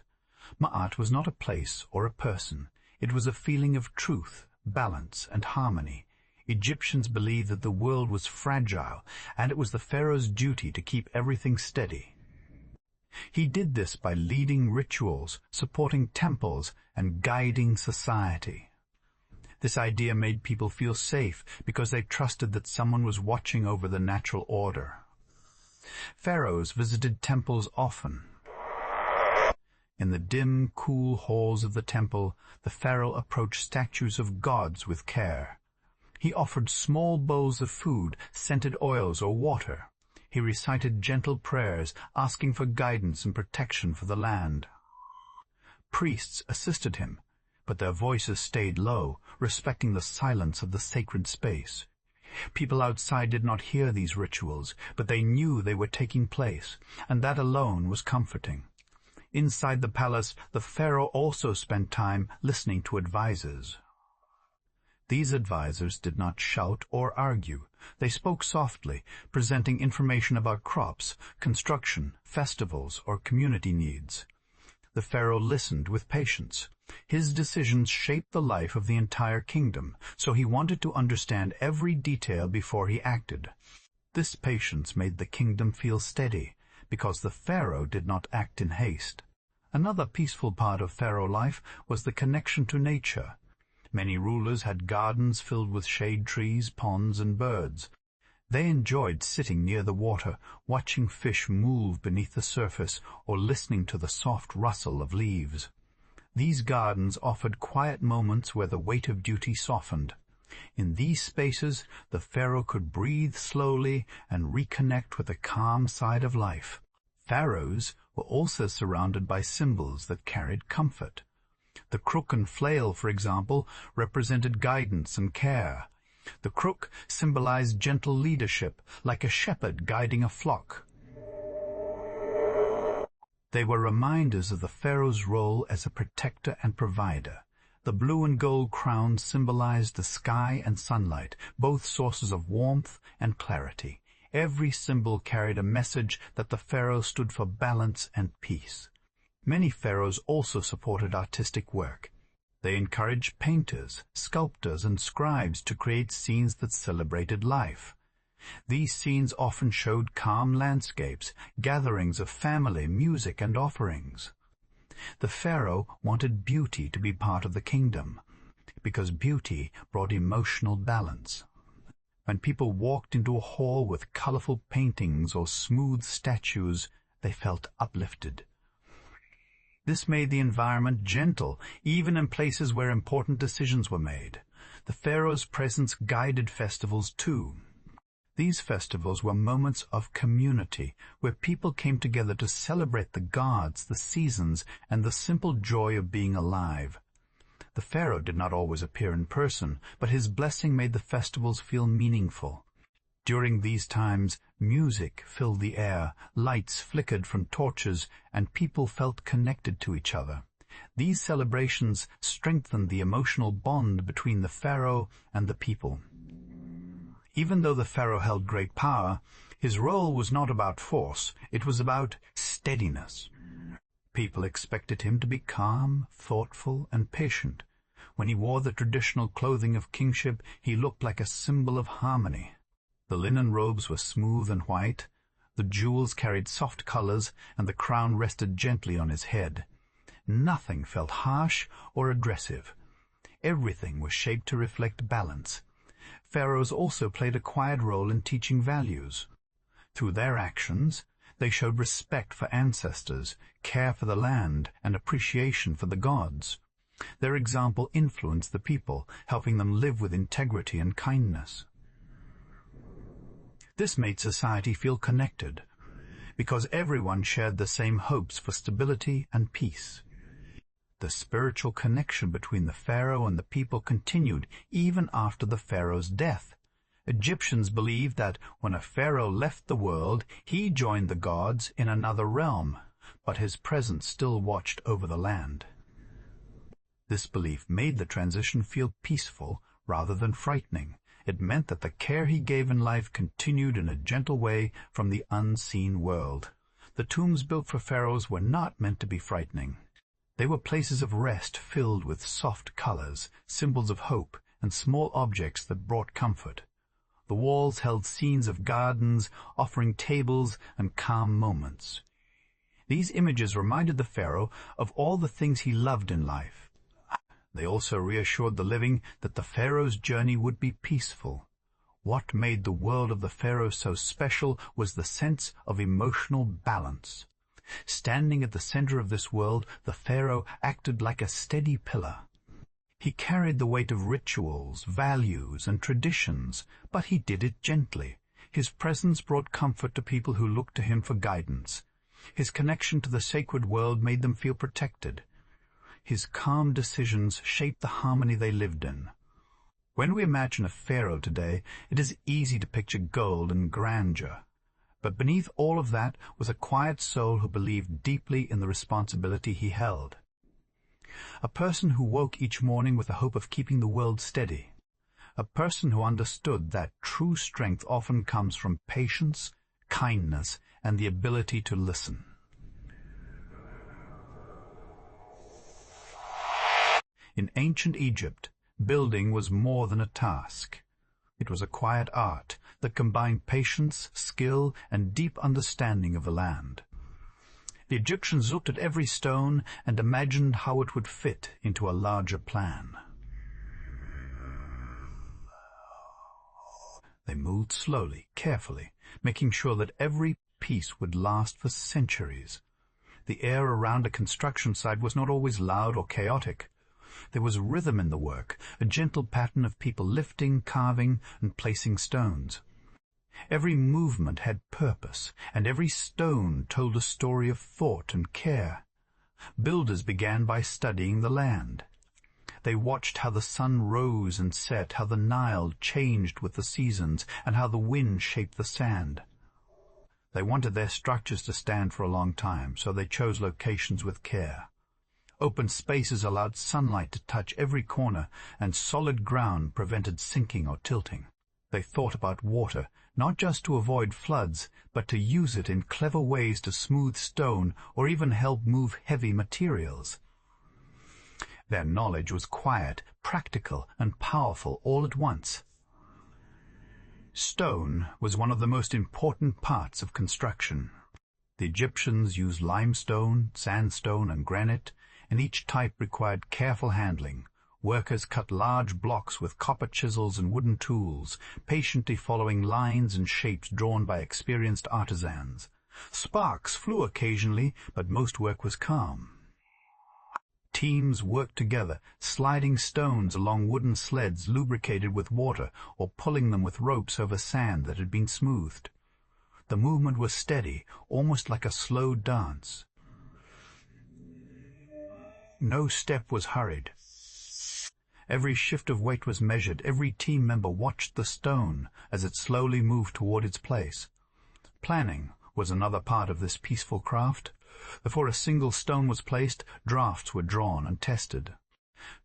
Ma'at was not a place or a person. It was a feeling of truth, balance, and harmony. Egyptians believed that the world was fragile, and it was the pharaoh's duty to keep everything steady. He did this by leading rituals, supporting temples, and guiding society. This idea made people feel safe because they trusted that someone was watching over the natural order. Pharaohs visited temples often. In the dim, cool halls of the temple, the pharaoh approached statues of gods with care. He offered small bowls of food, scented oils, or water. He recited gentle prayers, asking for guidance and protection for the land. Priests assisted him, but their voices stayed low, respecting the silence of the sacred space. People outside did not hear these rituals, but they knew they were taking place, and that alone was comforting. Inside the palace, the pharaoh also spent time listening to advisors. These advisors did not shout or argue. They spoke softly, presenting information about crops, construction, festivals, or community needs. The pharaoh listened with patience. His decisions shaped the life of the entire kingdom, so he wanted to understand every detail before he acted. This patience made the kingdom feel steady, because the pharaoh did not act in haste. Another peaceful part of pharaoh life was the connection to nature. Many rulers had gardens filled with shade trees, ponds, and birds. They enjoyed sitting near the water, watching fish move beneath the surface, or listening to the soft rustle of leaves. These gardens offered quiet moments where the weight of duty softened. In these spaces, the pharaoh could breathe slowly and reconnect with the calm side of life. Pharaohs were also surrounded by symbols that carried comfort. The crook and flail, for example, represented guidance and care. The crook symbolized gentle leadership, like a shepherd guiding a flock. They were reminders of the pharaoh's role as a protector and provider. The blue and gold crowns symbolized the sky and sunlight, both sources of warmth and clarity. Every symbol carried a message that the pharaoh stood for balance and peace. Many pharaohs also supported artistic work. They encouraged painters, sculptors, and scribes to create scenes that celebrated life. These scenes often showed calm landscapes, gatherings of family, music, and offerings. The pharaoh wanted beauty to be part of the kingdom, because beauty brought emotional balance. When people walked into a hall with colorful paintings or smooth statues, they felt uplifted. This made the environment gentle, even in places where important decisions were made. The pharaoh's presence guided festivals too. These festivals were moments of community, where people came together to celebrate the gods, the seasons, and the simple joy of being alive. The pharaoh did not always appear in person, but his blessing made the festivals feel meaningful. During these times, music filled the air, lights flickered from torches, and people felt connected to each other. These celebrations strengthened the emotional bond between the pharaoh and the people. Even though the pharaoh held great power, his role was not about force, it was about steadiness. People expected him to be calm, thoughtful, and patient. When he wore the traditional clothing of kingship, he looked like a symbol of harmony. The linen robes were smooth and white, the jewels carried soft colors, and the crown rested gently on his head. Nothing felt harsh or aggressive. Everything was shaped to reflect balance. Pharaohs also played a quiet role in teaching values. Through their actions, they showed respect for ancestors, care for the land, and appreciation for the gods. Their example influenced the people, helping them live with integrity and kindness. This made society feel connected, because everyone shared the same hopes for stability and peace. The spiritual connection between the pharaoh and the people continued even after the pharaoh's death. Egyptians believed that when a pharaoh left the world, he joined the gods in another realm, but his presence still watched over the land. This belief made the transition feel peaceful rather than frightening. It meant that the care he gave in life continued in a gentle way from the unseen world. The tombs built for pharaohs were not meant to be frightening. They were places of rest filled with soft colors, symbols of hope, and small objects that brought comfort. The walls held scenes of gardens, offering tables and calm moments. These images reminded the pharaoh of all the things he loved in life. They also reassured the living that the pharaoh's journey would be peaceful. What made the world of the pharaohs so special was the sense of emotional balance. Standing at the center of this world, the pharaoh acted like a steady pillar. He carried the weight of rituals, values, and traditions, but he did it gently. His presence brought comfort to people who looked to him for guidance. His connection to the sacred world made them feel protected. His calm decisions shaped the harmony they lived in. When we imagine a pharaoh today, it is easy to picture gold and grandeur. But beneath all of that was a quiet soul who believed deeply in the responsibility he held. A person who woke each morning with the hope of keeping the world steady. A person who understood that true strength often comes from patience, kindness, and the ability to listen. In ancient Egypt, building was more than a task. It was a quiet art that combined patience, skill, and deep understanding of the land. The Egyptians looked at every stone and imagined how it would fit into a larger plan. They moved slowly, carefully, making sure that every piece would last for centuries. The air around a construction site was not always loud or chaotic. There was rhythm in the work, a gentle pattern of people lifting, carving, and placing stones. Every movement had purpose, and every stone told a story of thought and care. Builders began by studying the land. They watched how the sun rose and set, how the Nile changed with the seasons, and how the wind shaped the sand. They wanted their structures to stand for a long time, so they chose locations with care. Open spaces allowed sunlight to touch every corner, and solid ground prevented sinking or tilting. They thought about water, not just to avoid floods, but to use it in clever ways to smooth stone or even help move heavy materials. Their knowledge was quiet, practical, and powerful all at once. Stone was one of the most important parts of construction. The Egyptians used limestone, sandstone, and granite, and each type required careful handling. Workers cut large blocks with copper chisels and wooden tools, patiently following lines and shapes drawn by experienced artisans. Sparks flew occasionally, but most work was calm. Teams worked together, sliding stones along wooden sleds lubricated with water or pulling them with ropes over sand that had been smoothed. The movement was steady, almost like a slow dance. No step was hurried. Every shift of weight was measured. Every team member watched the stone as it slowly moved toward its place. Planning was another part of this peaceful craft. Before a single stone was placed, drafts were drawn and tested.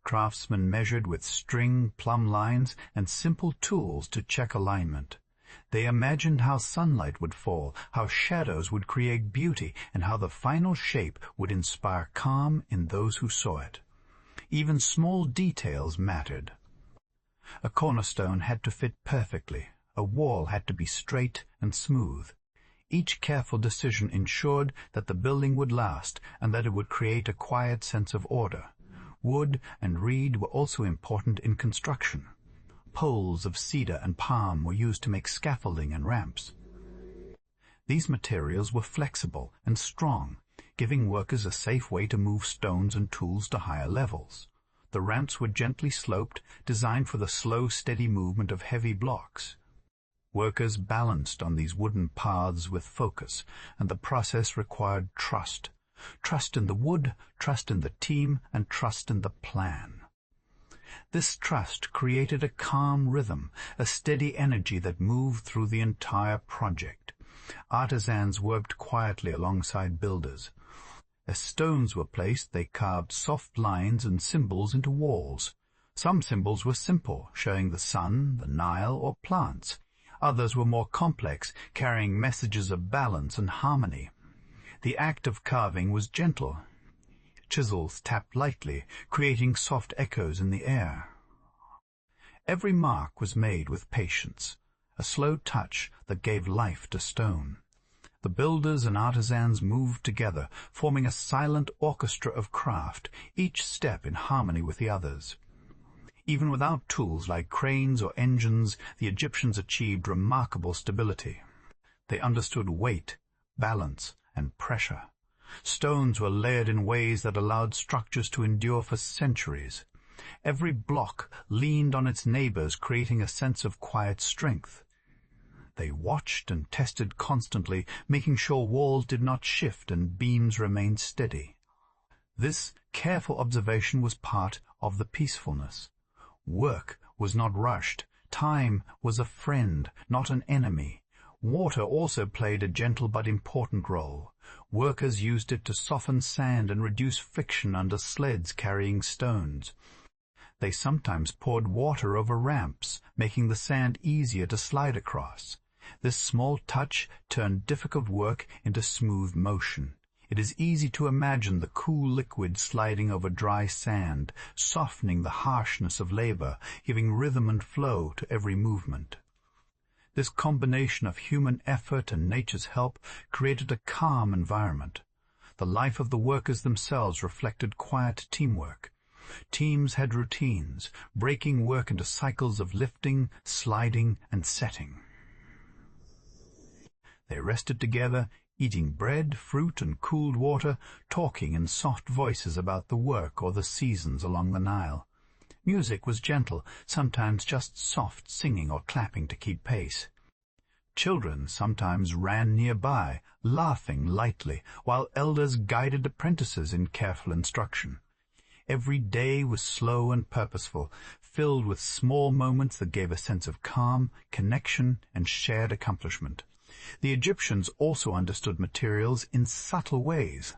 Craftsmen measured with string, plumb lines, and simple tools to check alignment. They imagined how sunlight would fall, how shadows would create beauty, and how the final shape would inspire calm in those who saw it. Even small details mattered. A cornerstone had to fit perfectly. A wall had to be straight and smooth. Each careful decision ensured that the building would last and that it would create a quiet sense of order. Wood and reed were also important in construction. Poles of cedar and palm were used to make scaffolding and ramps. These materials were flexible and strong, giving workers a safe way to move stones and tools to higher levels. The ramps were gently sloped, designed for the slow, steady movement of heavy blocks. Workers balanced on these wooden paths with focus, and the process required trust. Trust in the wood, trust in the team, and trust in the plan. This trust created a calm rhythm, a steady energy that moved through the entire project. Artisans worked quietly alongside builders. As stones were placed, they carved soft lines and symbols into walls. Some symbols were simple, showing the sun, the Nile, or plants. Others were more complex, carrying messages of balance and harmony. The act of carving was gentle. Chisels tapped lightly, creating soft echoes in the air. Every mark was made with patience, a slow touch that gave life to stone. The builders and artisans moved together, forming a silent orchestra of craft, each step in harmony with the others. Even without tools like cranes or engines, the Egyptians achieved remarkable stability. They understood weight, balance, and pressure. Stones were layered in ways that allowed structures to endure for centuries. Every block leaned on its neighbors, creating a sense of quiet strength. They watched and tested constantly, making sure walls did not shift and beams remained steady. This careful observation was part of the peacefulness. Work was not rushed. Time was a friend, not an enemy. Water also played a gentle but important role. Workers used it to soften sand and reduce friction under sleds carrying stones. They sometimes poured water over ramps, making the sand easier to slide across. This small touch turned difficult work into smooth motion. It is easy to imagine the cool liquid sliding over dry sand, softening the harshness of labor, giving rhythm and flow to every movement. This combination of human effort and nature's help created a calm environment. The life of the workers themselves reflected quiet teamwork. Teams had routines, breaking work into cycles of lifting, sliding, and setting. They rested together, eating bread, fruit, and cooled water, talking in soft voices about the work or the seasons along the Nile. Music was gentle, sometimes just soft singing or clapping to keep pace. Children sometimes ran nearby, laughing lightly, while elders guided apprentices in careful instruction. Every day was slow and purposeful, filled with small moments that gave a sense of calm, connection, and shared accomplishment. The Egyptians also understood materials in subtle ways.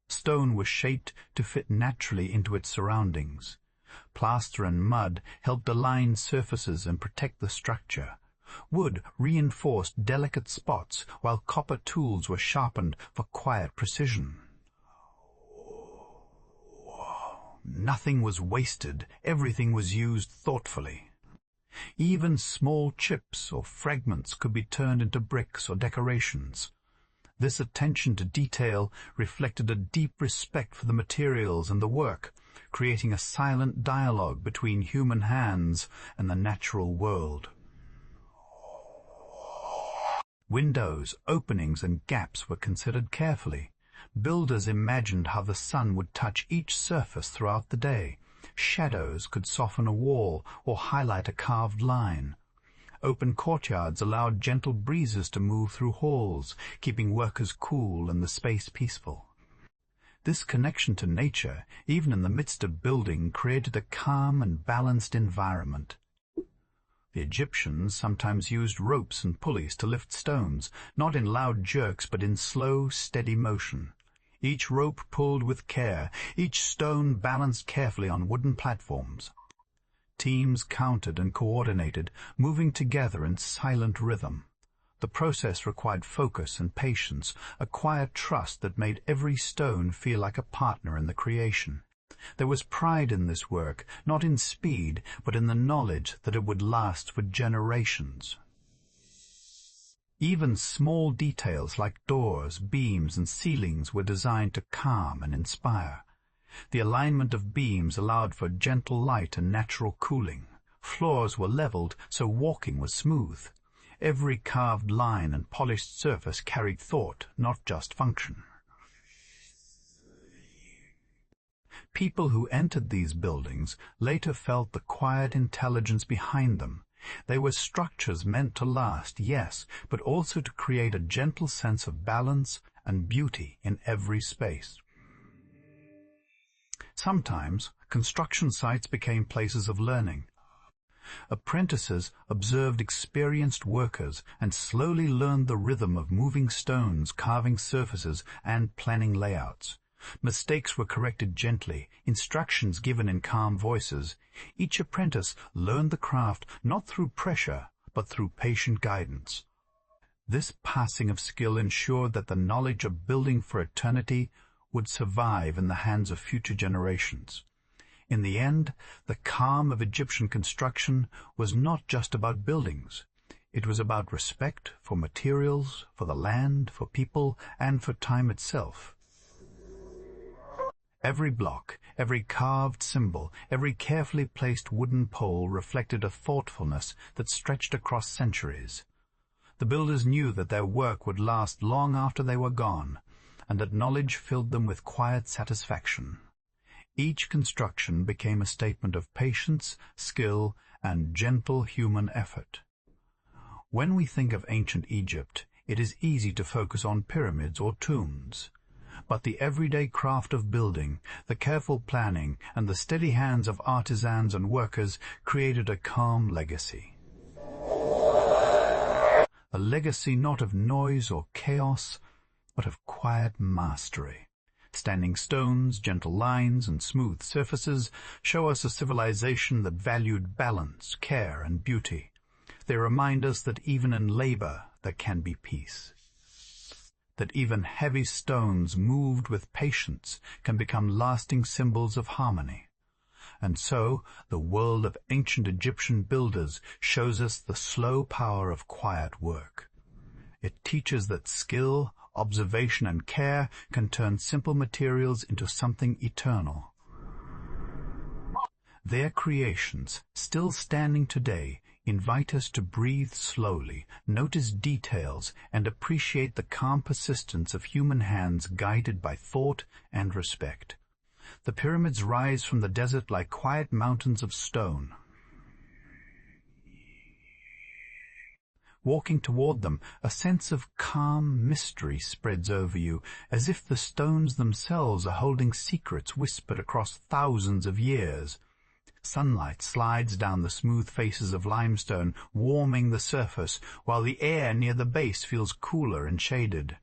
Stone was shaped to fit naturally into its surroundings. Plaster and mud helped align surfaces and protect the structure. Wood reinforced delicate spots, while copper tools were sharpened for quiet precision. Nothing was wasted, everything was used thoughtfully. Even small chips or fragments could be turned into bricks or decorations. This attention to detail reflected a deep respect for the materials and the work, creating a silent dialogue between human hands and the natural world. Windows, openings, and gaps were considered carefully. Builders imagined how the sun would touch each surface throughout the day. Shadows could soften a wall or highlight a carved line. Open courtyards allowed gentle breezes to move through halls, keeping workers cool and the space peaceful. This connection to nature, even in the midst of building, created a calm and balanced environment. The Egyptians sometimes used ropes and pulleys to lift stones, not in loud jerks but in slow, steady motion. Each rope pulled with care, each stone balanced carefully on wooden platforms. Teams counted and coordinated, moving together in silent rhythm. The process required focus and patience, a quiet trust that made every stone feel like a partner in the creation. There was pride in this work, not in speed, but in the knowledge that it would last for generations. Even small details like doors, beams, and ceilings were designed to calm and inspire. The alignment of beams allowed for gentle light and natural cooling. Floors were leveled so walking was smooth. Every carved line and polished surface carried thought, not just function. People who entered these buildings later felt the quiet intelligence behind them. They were structures meant to last, yes, but also to create a gentle sense of balance and beauty in every space. Sometimes construction sites became places of learning. Apprentices observed experienced workers and slowly learned the rhythm of moving stones, carving surfaces, and planning layouts. Mistakes were corrected gently, instructions given in calm voices. Each apprentice learned the craft not through pressure, but through patient guidance. This passing of skill ensured that the knowledge of building for eternity would survive in the hands of future generations. In the end, the calm of Egyptian construction was not just about buildings. It was about respect for materials, for the land, for people, and for time itself. Every block, every carved symbol, every carefully placed wooden pole reflected a thoughtfulness that stretched across centuries. The builders knew that their work would last long after they were gone, and that knowledge filled them with quiet satisfaction. Each construction became a statement of patience, skill, and gentle human effort. When we think of ancient Egypt, it is easy to focus on pyramids or tombs. But the everyday craft of building, the careful planning, and the steady hands of artisans and workers created a calm legacy. A legacy not of noise or chaos, but of quiet mastery. Standing stones, gentle lines, and smooth surfaces show us a civilization that valued balance, care, and beauty. They remind us that even in labor there can be peace. That even heavy stones moved with patience can become lasting symbols of harmony. And so, the world of ancient Egyptian builders shows us the slow power of quiet work. It teaches that skill, observation, and care can turn simple materials into something eternal. Their creations, still standing today, invite us to breathe slowly, notice details, and appreciate the calm persistence of human hands guided by thought and respect. The pyramids rise from the desert like quiet mountains of stone. Walking toward them, a sense of calm mystery spreads over you, as if the stones themselves are holding secrets whispered across thousands of years. Sunlight slides down the smooth faces of limestone, warming the surface, while the air near the base feels cooler and shaded.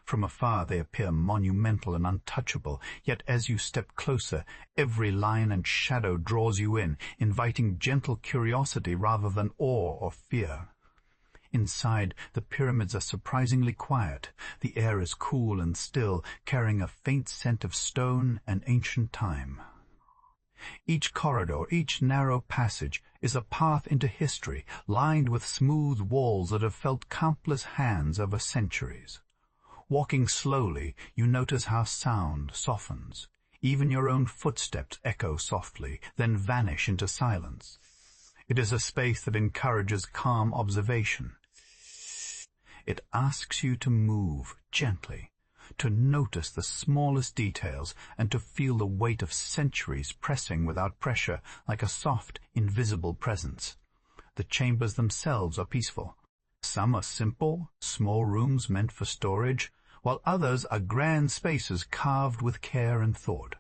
From afar they appear monumental and untouchable, yet as you step closer, every line and shadow draws you in, inviting gentle curiosity rather than awe or fear. Inside, the pyramids are surprisingly quiet. The air is cool and still, carrying a faint scent of stone and ancient time. Each corridor, each narrow passage, is a path into history, lined with smooth walls that have felt countless hands over centuries. Walking slowly, you notice how sound softens. Even your own footsteps echo softly, then vanish into silence. It is a space that encourages calm observation. It asks you to move gently, to notice the smallest details, and to feel the weight of centuries pressing without pressure, like a soft, invisible presence. The chambers themselves are peaceful. Some are simple, small rooms meant for storage, while others are grand spaces carved with care and thought.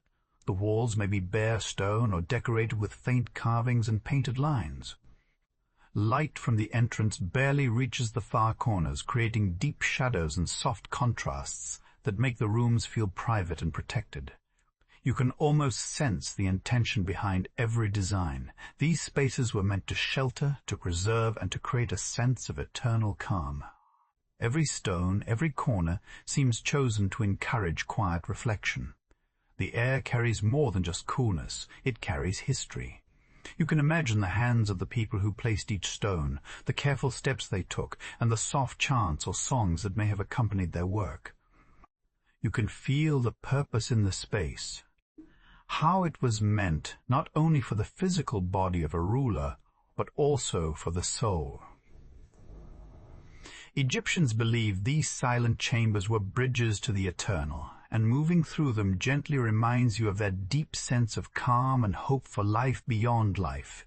The walls may be bare stone or decorated with faint carvings and painted lines. Light from the entrance barely reaches the far corners, creating deep shadows and soft contrasts that make the rooms feel private and protected. You can almost sense the intention behind every design. These spaces were meant to shelter, to preserve, and to create a sense of eternal calm. Every stone, every corner seems chosen to encourage quiet reflection. The air carries more than just coolness, it carries history. You can imagine the hands of the people who placed each stone, the careful steps they took, and the soft chants or songs that may have accompanied their work. You can feel the purpose in the space, how it was meant not only for the physical body of a ruler, but also for the soul. Egyptians believed these silent chambers were bridges to the eternal, and moving through them gently reminds you of that deep sense of calm and hope for life beyond life.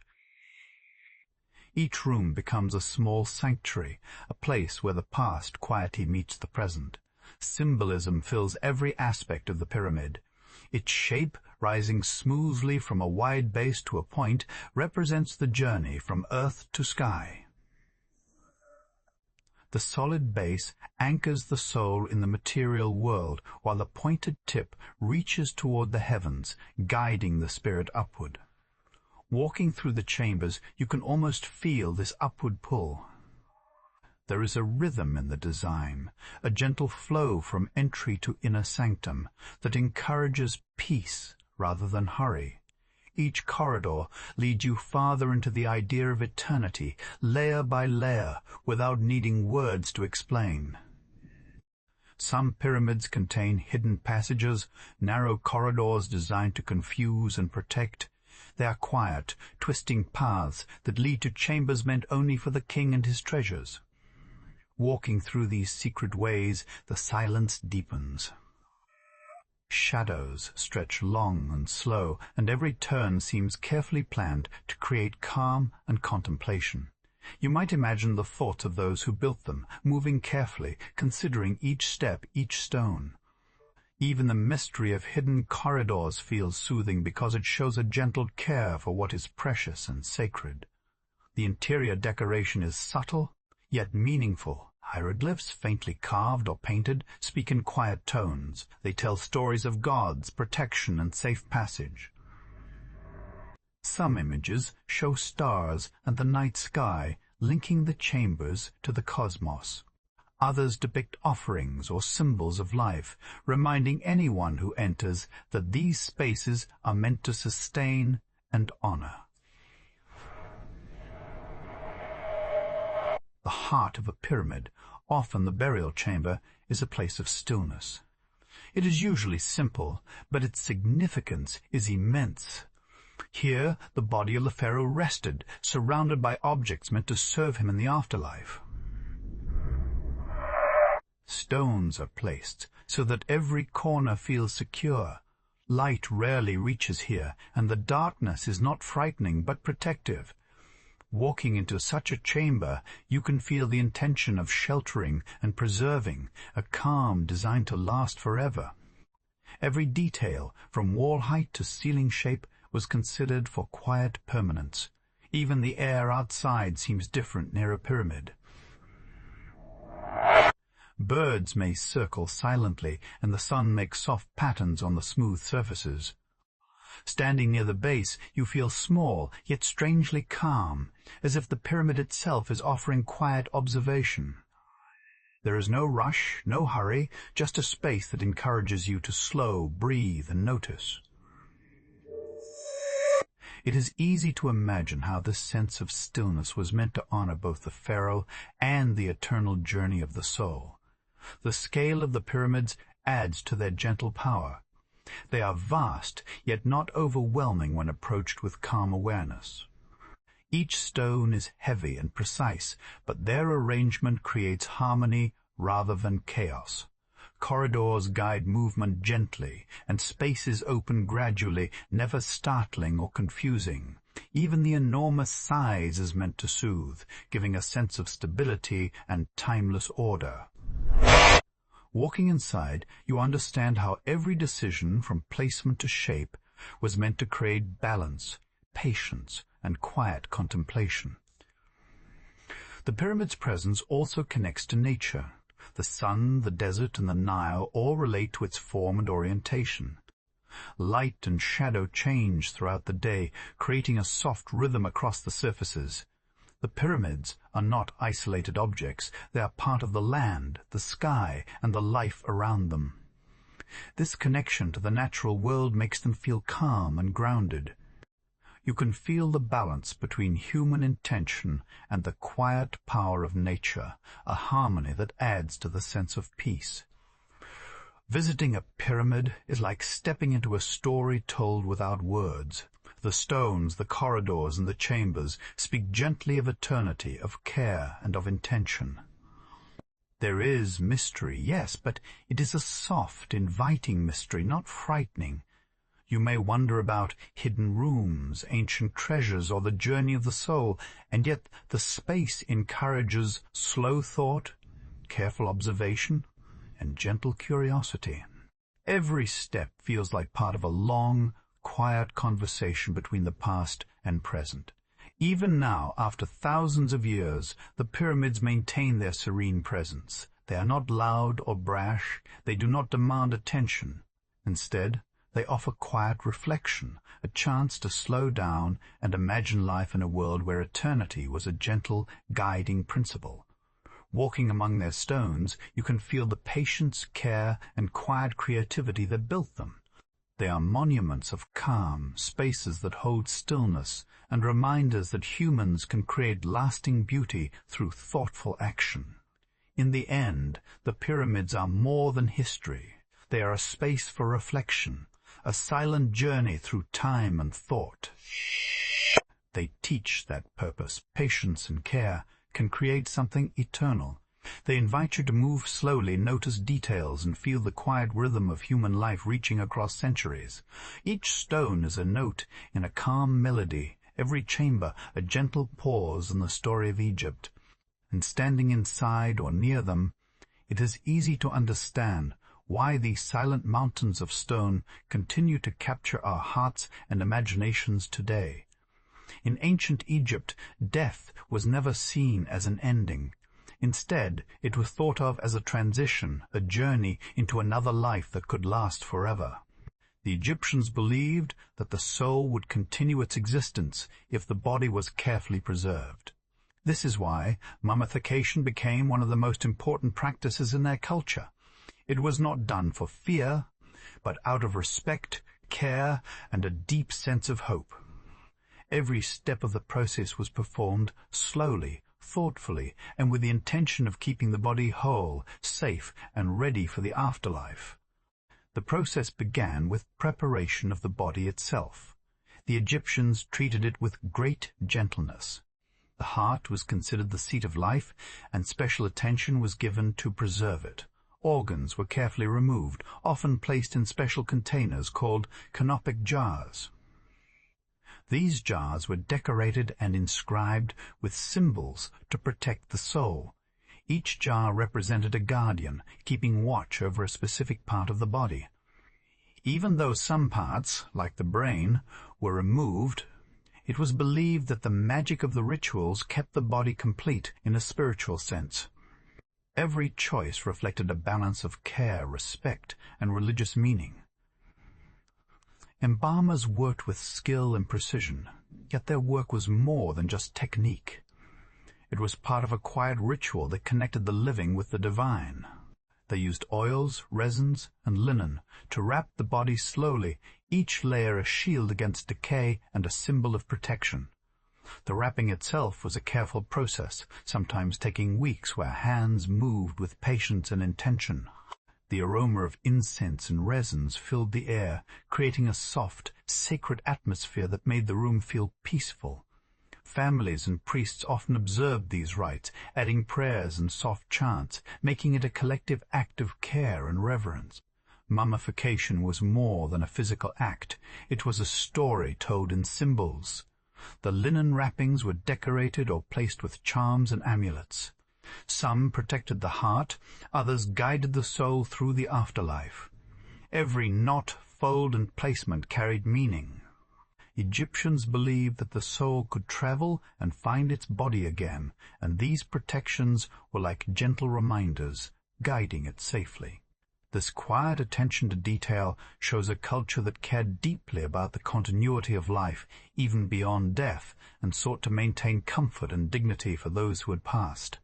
Each room becomes a small sanctuary, a place where the past quietly meets the present. Symbolism fills every aspect of the pyramid. Its shape, rising smoothly from a wide base to a point, represents the journey from earth to sky. The solid base anchors the soul in the material world, while the pointed tip reaches toward the heavens, guiding the spirit upward. Walking through the chambers, you can almost feel this upward pull. There is a rhythm in the design, a gentle flow from entry to inner sanctum that encourages peace rather than hurry. Each corridor leads you farther into the idea of eternity, layer by layer, without needing words to explain. Some pyramids contain hidden passages, narrow corridors designed to confuse and protect. They are quiet, twisting paths that lead to chambers meant only for the king and his treasures. Walking through these secret ways, the silence deepens. Shadows stretch long and slow, and every turn seems carefully planned to create calm and contemplation. You might imagine the thoughts of those who built them, moving carefully, considering each step, each stone. Even the mystery of hidden corridors feels soothing because it shows a gentle care for what is precious and sacred. The interior decoration is subtle, yet meaningful. Hieroglyphs, faintly carved or painted, speak in quiet tones. They tell stories of gods, protection, and safe passage. Some images show stars and the night sky, linking the chambers to the cosmos. Others depict offerings or symbols of life, reminding anyone who enters that these spaces are meant to sustain and honor. The heart of a pyramid, often the burial chamber, is a place of stillness. It is usually simple, but its significance is immense. Here, the body of the pharaoh rested, surrounded by objects meant to serve him in the afterlife. Stones are placed so that every corner feels secure. Light rarely reaches here, and the darkness is not frightening but protective. Walking into such a chamber, you can feel the intention of sheltering and preserving, a calm designed to last forever. Every detail, from wall height to ceiling shape, was considered for quiet permanence. Even the air outside seems different near a pyramid. Birds may circle silently, and the sun makes soft patterns on the smooth surfaces. Standing near the base, you feel small, yet strangely calm, as if the pyramid itself is offering quiet observation. There is no rush, no hurry, just a space that encourages you to slow, breathe, and notice. It is easy to imagine how this sense of stillness was meant to honor both the pharaoh and the eternal journey of the soul. The scale of the pyramids adds to their gentle power. They are vast, yet not overwhelming when approached with calm awareness. Each stone is heavy and precise, but their arrangement creates harmony rather than chaos. Corridors guide movement gently, and spaces open gradually, never startling or confusing. Even the enormous size is meant to soothe, giving a sense of stability and timeless order. Walking inside, you understand how every decision, from placement to shape, was meant to create balance, patience, and quiet contemplation. The pyramid's presence also connects to nature. The sun, the desert, and the Nile all relate to its form and orientation. Light and shadow change throughout the day, creating a soft rhythm across the surfaces. The pyramids are not isolated objects. They are part of the land, the sky, and the life around them. This connection to the natural world makes them feel calm and grounded. You can feel the balance between human intention and the quiet power of nature, a harmony that adds to the sense of peace. Visiting a pyramid is like stepping into a story told without words. The stones, the corridors, and the chambers speak gently of eternity, of care, and of intention. There is mystery, yes, but it is a soft, inviting mystery, not frightening. You may wonder about hidden rooms, ancient treasures, or the journey of the soul, and yet the space encourages slow thought, careful observation, and gentle curiosity. Every step feels like part of a long, quiet conversation between the past and present. Even now, after thousands of years, the pyramids maintain their serene presence. They are not loud or brash. They do not demand attention. Instead, they offer quiet reflection, a chance to slow down and imagine life in a world where eternity was a gentle, guiding principle. Walking among their stones, you can feel the patience, care, and quiet creativity that built them. They are monuments of calm, spaces that hold stillness, and reminders that humans can create lasting beauty through thoughtful action. In the end, the pyramids are more than history. They are a space for reflection, a silent journey through time and thought. They teach that purpose, patience, and care can create something eternal. They invite you to move slowly, notice details, and feel the quiet rhythm of human life reaching across centuries. Each stone is a note in a calm melody, every chamber a gentle pause in the story of Egypt. And standing inside or near them, it is easy to understand why these silent mountains of stone continue to capture our hearts and imaginations today. In ancient Egypt, death was never seen as an ending. Instead, it was thought of as a transition, a journey into another life that could last forever. The Egyptians believed that the soul would continue its existence if the body was carefully preserved. This is why mummification became one of the most important practices in their culture. It was not done for fear, but out of respect, care, and a deep sense of hope. Every step of the process was performed slowly, thoughtfully, and with the intention of keeping the body whole, safe, and ready for the afterlife. The process began with preparation of the body itself. The Egyptians treated it with great gentleness. The heart was considered the seat of life, and special attention was given to preserve it. Organs were carefully removed, often placed in special containers called canopic jars. These jars were decorated and inscribed with symbols to protect the soul. Each jar represented a guardian, keeping watch over a specific part of the body. Even though some parts, like the brain, were removed, it was believed that the magic of the rituals kept the body complete in a spiritual sense. Every choice reflected a balance of care, respect, and religious meaning. Embalmers worked with skill and precision, yet their work was more than just technique. It was part of a quiet ritual that connected the living with the divine. They used oils, resins, and linen to wrap the body slowly, each layer a shield against decay and a symbol of protection. The wrapping itself was a careful process, sometimes taking weeks, where hands moved with patience and intention. The aroma of incense and resins filled the air, creating a soft, sacred atmosphere that made the room feel peaceful. Families and priests often observed these rites, adding prayers and soft chants, making it a collective act of care and reverence. Mummification was more than a physical act. It was a story told in symbols. The linen wrappings were decorated or placed with charms and amulets. Some protected the heart, others guided the soul through the afterlife. Every knot, fold, and placement carried meaning. Egyptians believed that the soul could travel and find its body again, and these protections were like gentle reminders, guiding it safely. This quiet attention to detail shows a culture that cared deeply about the continuity of life, even beyond death, and sought to maintain comfort and dignity for those who had passed.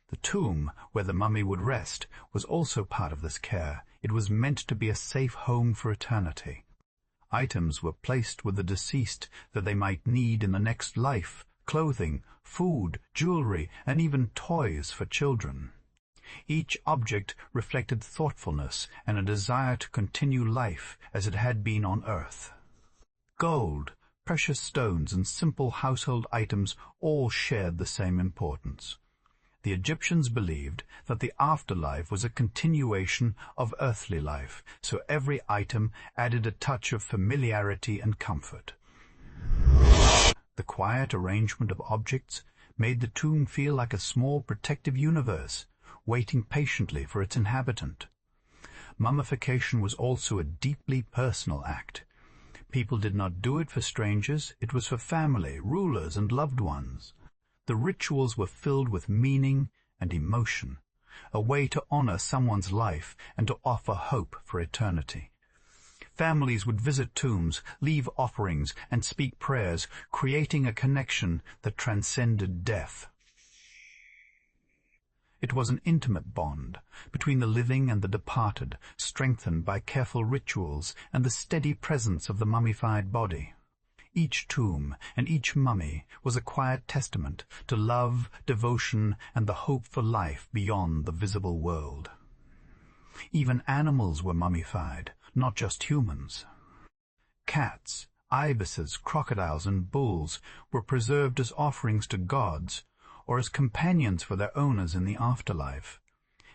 The tomb, where the mummy would rest, was also part of this care. It was meant to be a safe home for eternity. Items were placed with the deceased that they might need in the next life: clothing, food, jewelry, and even toys for children. Each object reflected thoughtfulness and a desire to continue life as it had been on earth. Gold, precious stones, and simple household items all shared the same importance. The Egyptians believed that the afterlife was a continuation of earthly life, so every item added a touch of familiarity and comfort. The quiet arrangement of objects made the tomb feel like a small protective universe, waiting patiently for its inhabitant. Mummification was also a deeply personal act. People did not do it for strangers, it was for family, rulers, and loved ones. The rituals were filled with meaning and emotion, a way to honor someone's life and to offer hope for eternity. Families would visit tombs, leave offerings, and speak prayers, creating a connection that transcended death. It was an intimate bond between the living and the departed, strengthened by careful rituals and the steady presence of the mummified body. Each tomb and each mummy was a quiet testament to love, devotion, and the hope for life beyond the visible world. Even animals were mummified, not just humans. Cats, ibises, crocodiles, and bulls were preserved as offerings to gods, or as companions for their owners in the afterlife.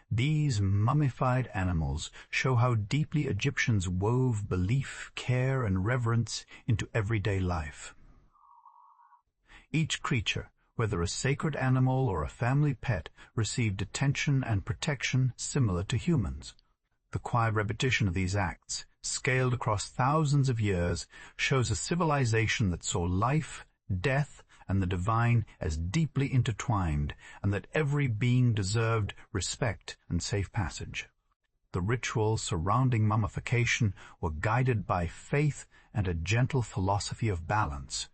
These mummified animals show how deeply Egyptians wove belief, care, and reverence into everyday life. Each creature, whether a sacred animal or a family pet, received attention and protection similar to humans. The quiet repetition of these acts, scaled across thousands of years, shows a civilization that saw life, death, and the divine as deeply intertwined, and that every being deserved respect and safe passage. The rituals surrounding mummification were guided by faith and a gentle philosophy of balance.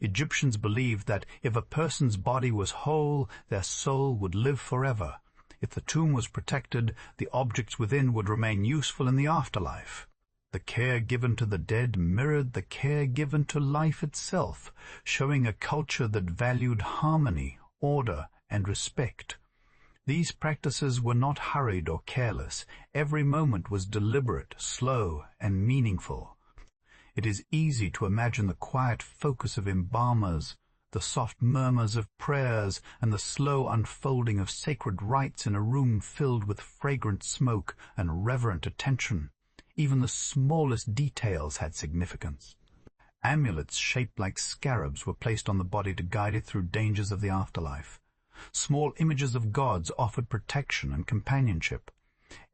Egyptians believed that if a person's body was whole, their soul would live forever. If the tomb was protected, the objects within would remain useful in the afterlife. The care given to the dead mirrored the care given to life itself, showing a culture that valued harmony, order, and respect. These practices were not hurried or careless. Every moment was deliberate, slow, and meaningful. It is easy to imagine the quiet focus of embalmers, the soft murmurs of prayers, and the slow unfolding of sacred rites in a room filled with fragrant smoke and reverent attention. Even the smallest details had significance. Amulets shaped like scarabs were placed on the body to guide it through dangers of the afterlife. Small images of gods offered protection and companionship.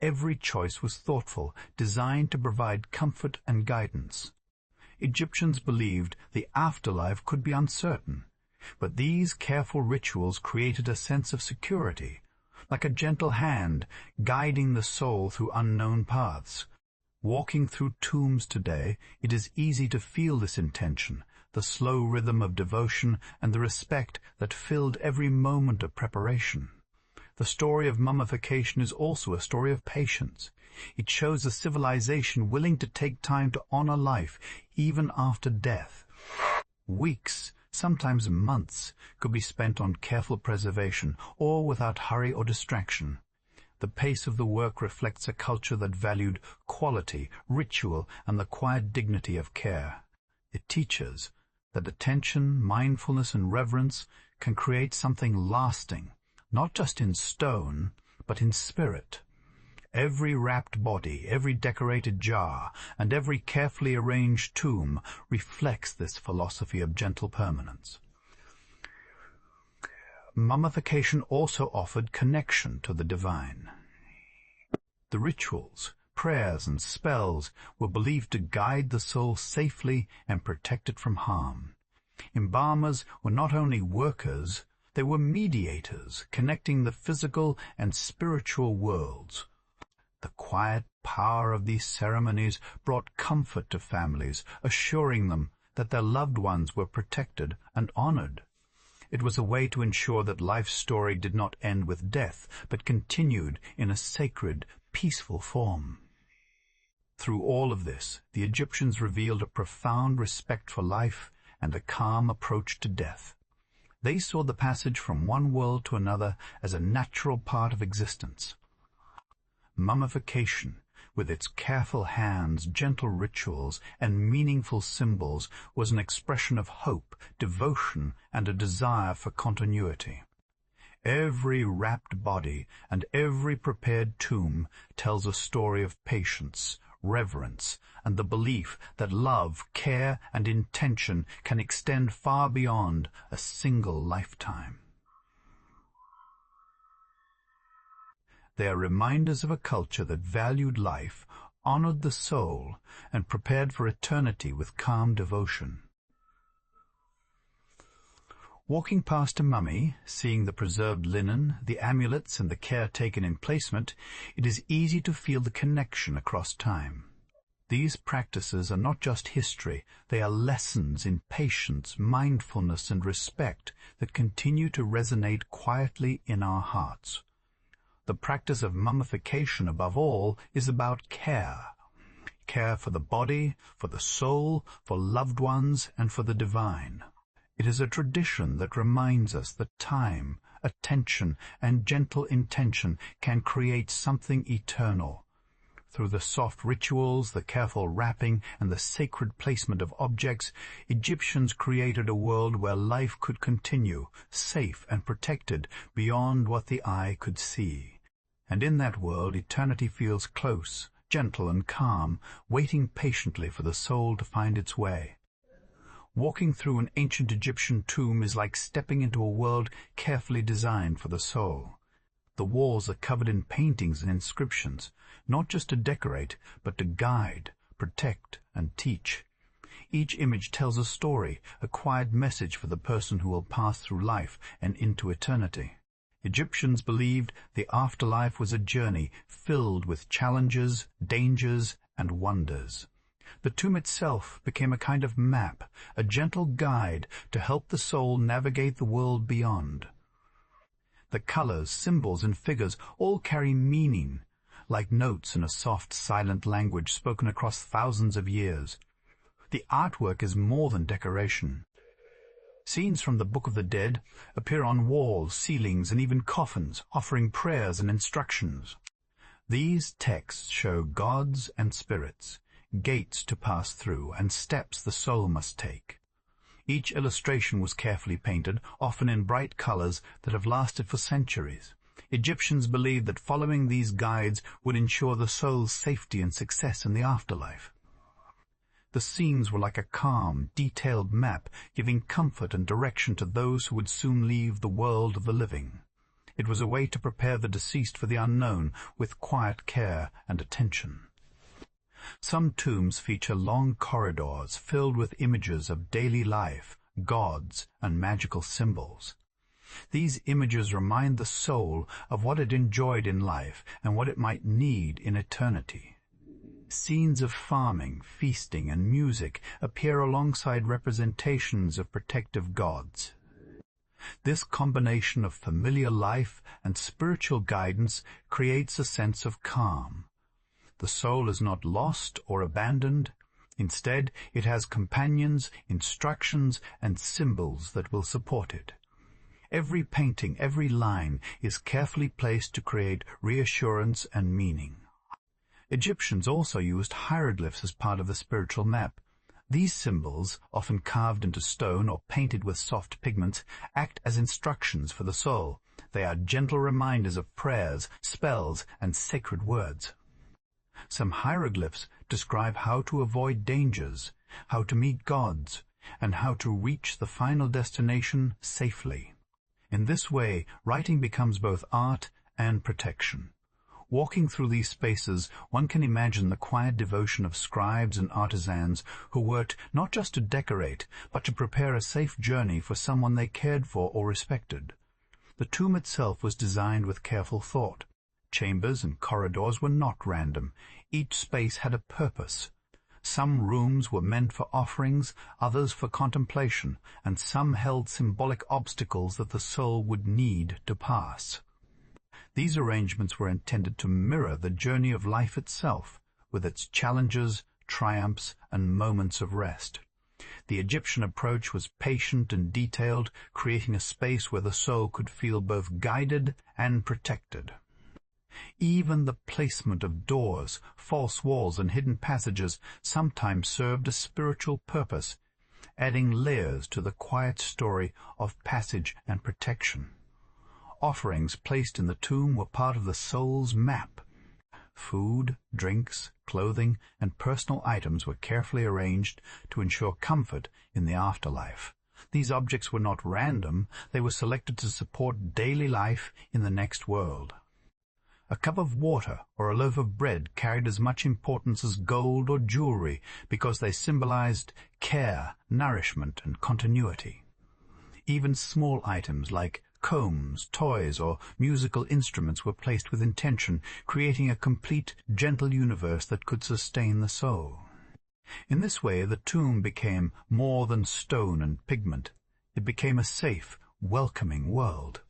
Every choice was thoughtful, designed to provide comfort and guidance. Egyptians believed the afterlife could be uncertain, but these careful rituals created a sense of security, like a gentle hand guiding the soul through unknown paths. Walking through tombs today, it is easy to feel this intention, the slow rhythm of devotion and the respect that filled every moment of preparation. The story of mummification is also a story of patience. It shows a civilization willing to take time to honor life, even after death. Weeks, sometimes months, could be spent on careful preservation, or without hurry or distraction. The pace of the work reflects a culture that valued quality, ritual, and the quiet dignity of care. It teaches that attention, mindfulness, and reverence can create something lasting, not just in stone, but in spirit. Every wrapped body, every decorated jar, and every carefully arranged tomb reflects this philosophy of gentle permanence. Mummification also offered connection to the divine. The rituals, prayers, and spells were believed to guide the soul safely and protect it from harm. Embalmers were not only workers, they were mediators, connecting the physical and spiritual worlds. The quiet power of these ceremonies brought comfort to families, assuring them that their loved ones were protected and honored. It was a way to ensure that life's story did not end with death, but continued in a sacred, peaceful form. Through all of this, the Egyptians revealed a profound respect for life and a calm approach to death. They saw the passage from one world to another as a natural part of existence. Mummification, with its careful hands, gentle rituals, and meaningful symbols, was an expression of hope, devotion, and a desire for continuity. Every wrapped body and every prepared tomb tells a story of patience, reverence, and the belief that love, care, and intention can extend far beyond a single lifetime. They are reminders of a culture that valued life, honored the soul, and prepared for eternity with calm devotion. Walking past a mummy, seeing the preserved linen, the amulets, and the care taken in placement, it is easy to feel the connection across time. These practices are not just history, they are lessons in patience, mindfulness, and respect that continue to resonate quietly in our hearts. The practice of mummification, above all, is about care. care for the body, for the soul, for loved ones, and for the divine. It is a tradition that reminds us that time, attention, and gentle intention can create something eternal. Through the soft rituals, the careful wrapping, and the sacred placement of objects, Egyptians created a world where life could continue, safe and protected beyond what the eye could see. And in that world eternity feels close, gentle and calm, waiting patiently for the soul to find its way. Walking through an ancient Egyptian tomb is like stepping into a world carefully designed for the soul. The walls are covered in paintings and inscriptions, not just to decorate, but to guide, protect, and teach. Each image tells a story, a quiet message for the person who will pass through life and into eternity. Egyptians believed the afterlife was a journey filled with challenges, dangers, and wonders. The tomb itself became a kind of map, a gentle guide to help the soul navigate the world beyond. The colors, symbols, and figures all carry meaning, like notes in a soft, silent language spoken across thousands of years. The artwork is more than decoration. Scenes from the Book of the Dead appear on walls, ceilings, and even coffins, offering prayers and instructions. These texts show gods and spirits, gates to pass through, and steps the soul must take. Each illustration was carefully painted, often in bright colors that have lasted for centuries. Egyptians believed that following these guides would ensure the soul's safety and success in the afterlife. The scenes were like a calm, detailed map, giving comfort and direction to those who would soon leave the world of the living. It was a way to prepare the deceased for the unknown with quiet care and attention. Some tombs feature long corridors filled with images of daily life, gods, and magical symbols. These images remind the soul of what it enjoyed in life and what it might need in eternity. Scenes of farming, feasting, and music appear alongside representations of protective gods. This combination of familiar life and spiritual guidance creates a sense of calm. The soul is not lost or abandoned. Instead, it has companions, instructions, and symbols that will support it. Every painting, every line is carefully placed to create reassurance and meaning. Egyptians also used hieroglyphs as part of the spiritual map. These symbols, often carved into stone or painted with soft pigments, act as instructions for the soul. They are gentle reminders of prayers, spells, and sacred words. Some hieroglyphs describe how to avoid dangers, how to meet gods, and how to reach the final destination safely. In this way, writing becomes both art and protection. Walking through these spaces, one can imagine the quiet devotion of scribes and artisans who worked not just to decorate, but to prepare a safe journey for someone they cared for or respected. The tomb itself was designed with careful thought. Chambers and corridors were not random. Each space had a purpose. Some rooms were meant for offerings, others for contemplation, and some held symbolic obstacles that the soul would need to pass. These arrangements were intended to mirror the journey of life itself, with its challenges, triumphs, and moments of rest. The Egyptian approach was patient and detailed, creating a space where the soul could feel both guided and protected. Even the placement of doors, false walls, and hidden passages sometimes served a spiritual purpose, adding layers to the quiet story of passage and protection. Offerings placed in the tomb were part of the soul's map. Food, drinks, clothing, and personal items were carefully arranged to ensure comfort in the afterlife. These objects were not random, they were selected to support daily life in the next world. A cup of water or a loaf of bread carried as much importance as gold or jewelry because they symbolized care, nourishment, and continuity. Even small items like combs, toys, or musical instruments were placed with intention, creating a complete, gentle universe that could sustain the soul. In this way, the tomb became more than stone and pigment. It became a safe, welcoming world.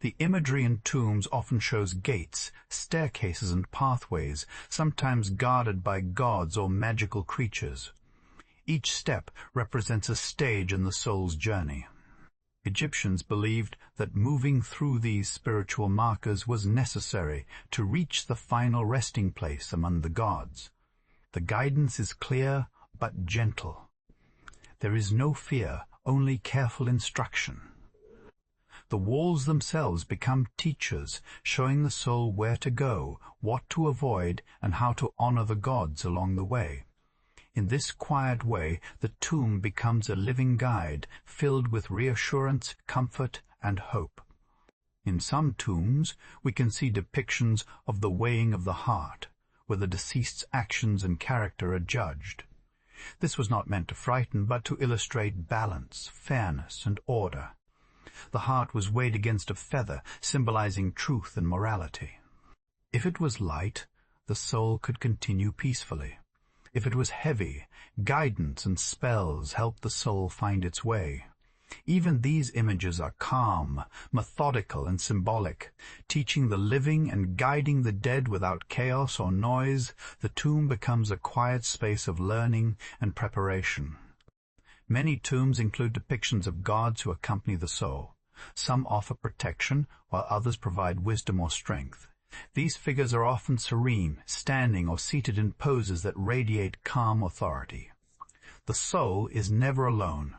The imagery in tombs often shows gates, staircases and pathways, sometimes guarded by gods or magical creatures. Each step represents a stage in the soul's journey. Egyptians believed that moving through these spiritual markers was necessary to reach the final resting place among the gods. The guidance is clear but gentle. There is no fear, only careful instruction. The walls themselves become teachers, showing the soul where to go, what to avoid, and how to honor the gods along the way. In this quiet way, the tomb becomes a living guide, filled with reassurance, comfort, and hope. In some tombs, we can see depictions of the weighing of the heart, where the deceased's actions and character are judged. This was not meant to frighten, but to illustrate balance, fairness, and order. The heart was weighed against a feather, symbolizing truth and morality. If it was light, the soul could continue peacefully. If it was heavy, guidance and spells helped the soul find its way. Even these images are calm, methodical, and symbolic, teaching the living and guiding the dead without chaos or noise. The tomb becomes a quiet space of learning and preparation. Many tombs include depictions of gods who accompany the soul. Some offer protection, while others provide wisdom or strength. These figures are often serene, standing or seated in poses that radiate calm authority. The soul is never alone.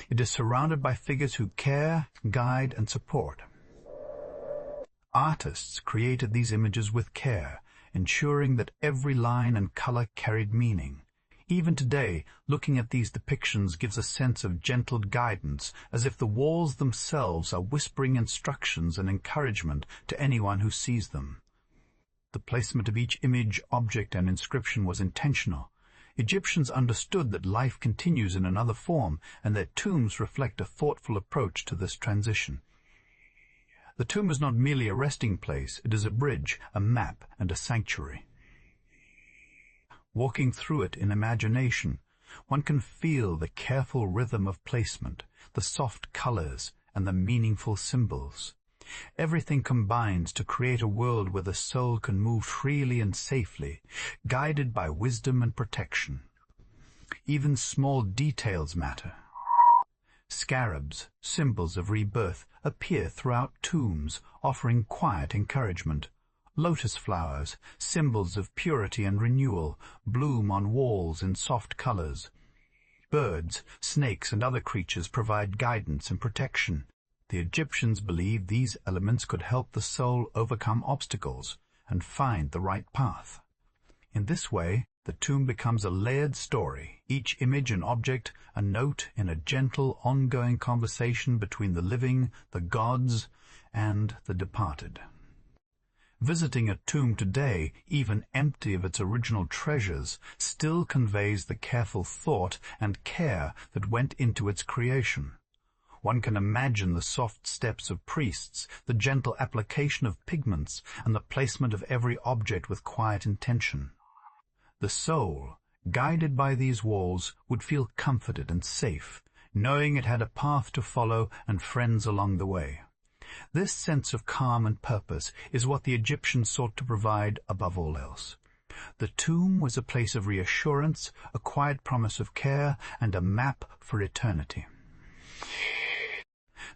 It is surrounded by figures who care, guide, and support. Artists created these images with care, ensuring that every line and color carried meaning. Even today, looking at these depictions gives a sense of gentle guidance, as if the walls themselves are whispering instructions and encouragement to anyone who sees them. The placement of each image, object, and inscription was intentional. Egyptians understood that life continues in another form, and their tombs reflect a thoughtful approach to this transition. The tomb is not merely a resting place, it is a bridge, a map, and a sanctuary. Walking through it in imagination, one can feel the careful rhythm of placement, the soft colors, and the meaningful symbols. Everything combines to create a world where the soul can move freely and safely, guided by wisdom and protection. Even small details matter. Scarabs, symbols of rebirth, appear throughout tombs, offering quiet encouragement. Lotus flowers, symbols of purity and renewal, bloom on walls in soft colors. Birds, snakes, and other creatures provide guidance and protection. The Egyptians believed these elements could help the soul overcome obstacles and find the right path. In this way, the tomb becomes a layered story, each image and object a note in a gentle, ongoing conversation between the living, the gods, and the departed. Visiting a tomb today, even empty of its original treasures, still conveys the careful thought and care that went into its creation. One can imagine the soft steps of priests, the gentle application of pigments, and the placement of every object with quiet intention. The soul, guided by these walls, would feel comforted and safe, knowing it had a path to follow and friends along the way. This sense of calm and purpose is what the Egyptians sought to provide above all else. The tomb was a place of reassurance, a quiet promise of care, and a map for eternity.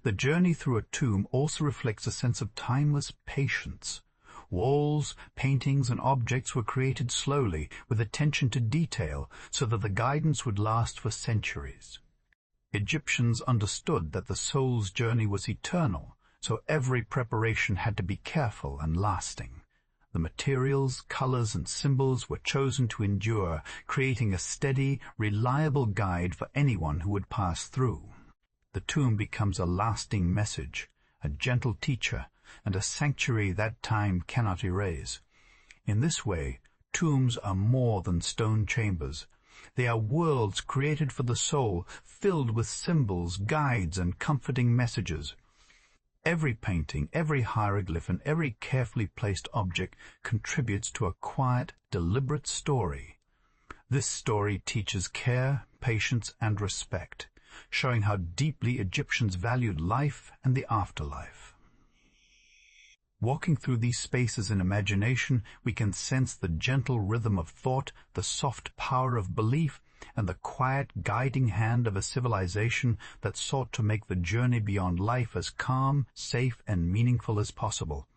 The journey through a tomb also reflects a sense of timeless patience. Walls, paintings, and objects were created slowly, with attention to detail, so that the guidance would last for centuries. Egyptians understood that the soul's journey was eternal, so every preparation had to be careful and lasting. The materials, colors, and symbols were chosen to endure, creating a steady, reliable guide for anyone who would pass through. The tomb becomes a lasting message, a gentle teacher, and a sanctuary that time cannot erase. In this way, tombs are more than stone chambers. They are worlds created for the soul, filled with symbols, guides, and comforting messages. Every painting, every hieroglyph, and every carefully placed object contributes to a quiet, deliberate story. This story teaches care, patience, and respect, showing how deeply Egyptians valued life and the afterlife. Walking through these spaces in imagination, we can sense the gentle rhythm of thought, the soft power of belief, and the quiet guiding hand of a civilization that sought to make the journey beyond life as calm, safe, and meaningful as possible.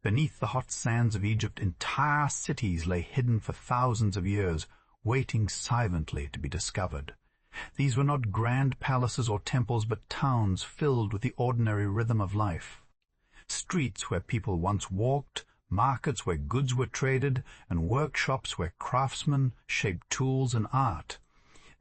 Beneath the hot sands of Egypt, entire cities lay hidden for thousands of years, waiting silently to be discovered. These were not grand palaces or temples, but towns filled with the ordinary rhythm of life. Streets where people once walked, markets where goods were traded, and workshops where craftsmen shaped tools and art.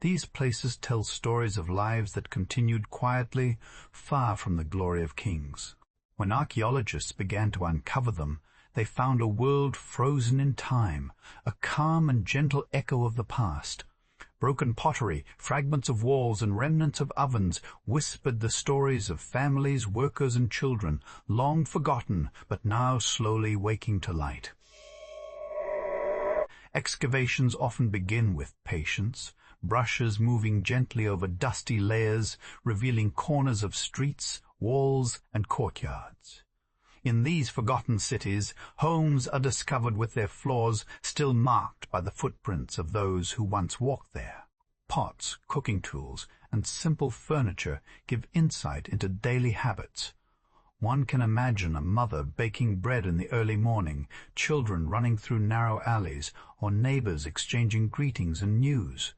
These places tell stories of lives that continued quietly, far from the glory of kings. When archaeologists began to uncover them, they found a world frozen in time, a calm and gentle echo of the past. Broken pottery, fragments of walls, and remnants of ovens whispered the stories of families, workers, and children, long forgotten, but now slowly waking to light. Excavations often begin with patience, brushes moving gently over dusty layers, revealing corners of streets, walls, and courtyards. In these forgotten cities, homes are discovered with their floors still marked by the footprints of those who once walked there. Pots, cooking tools, and simple furniture give insight into daily habits. One can imagine a mother baking bread in the early morning, children running through narrow alleys, or neighbors exchanging greetings and news.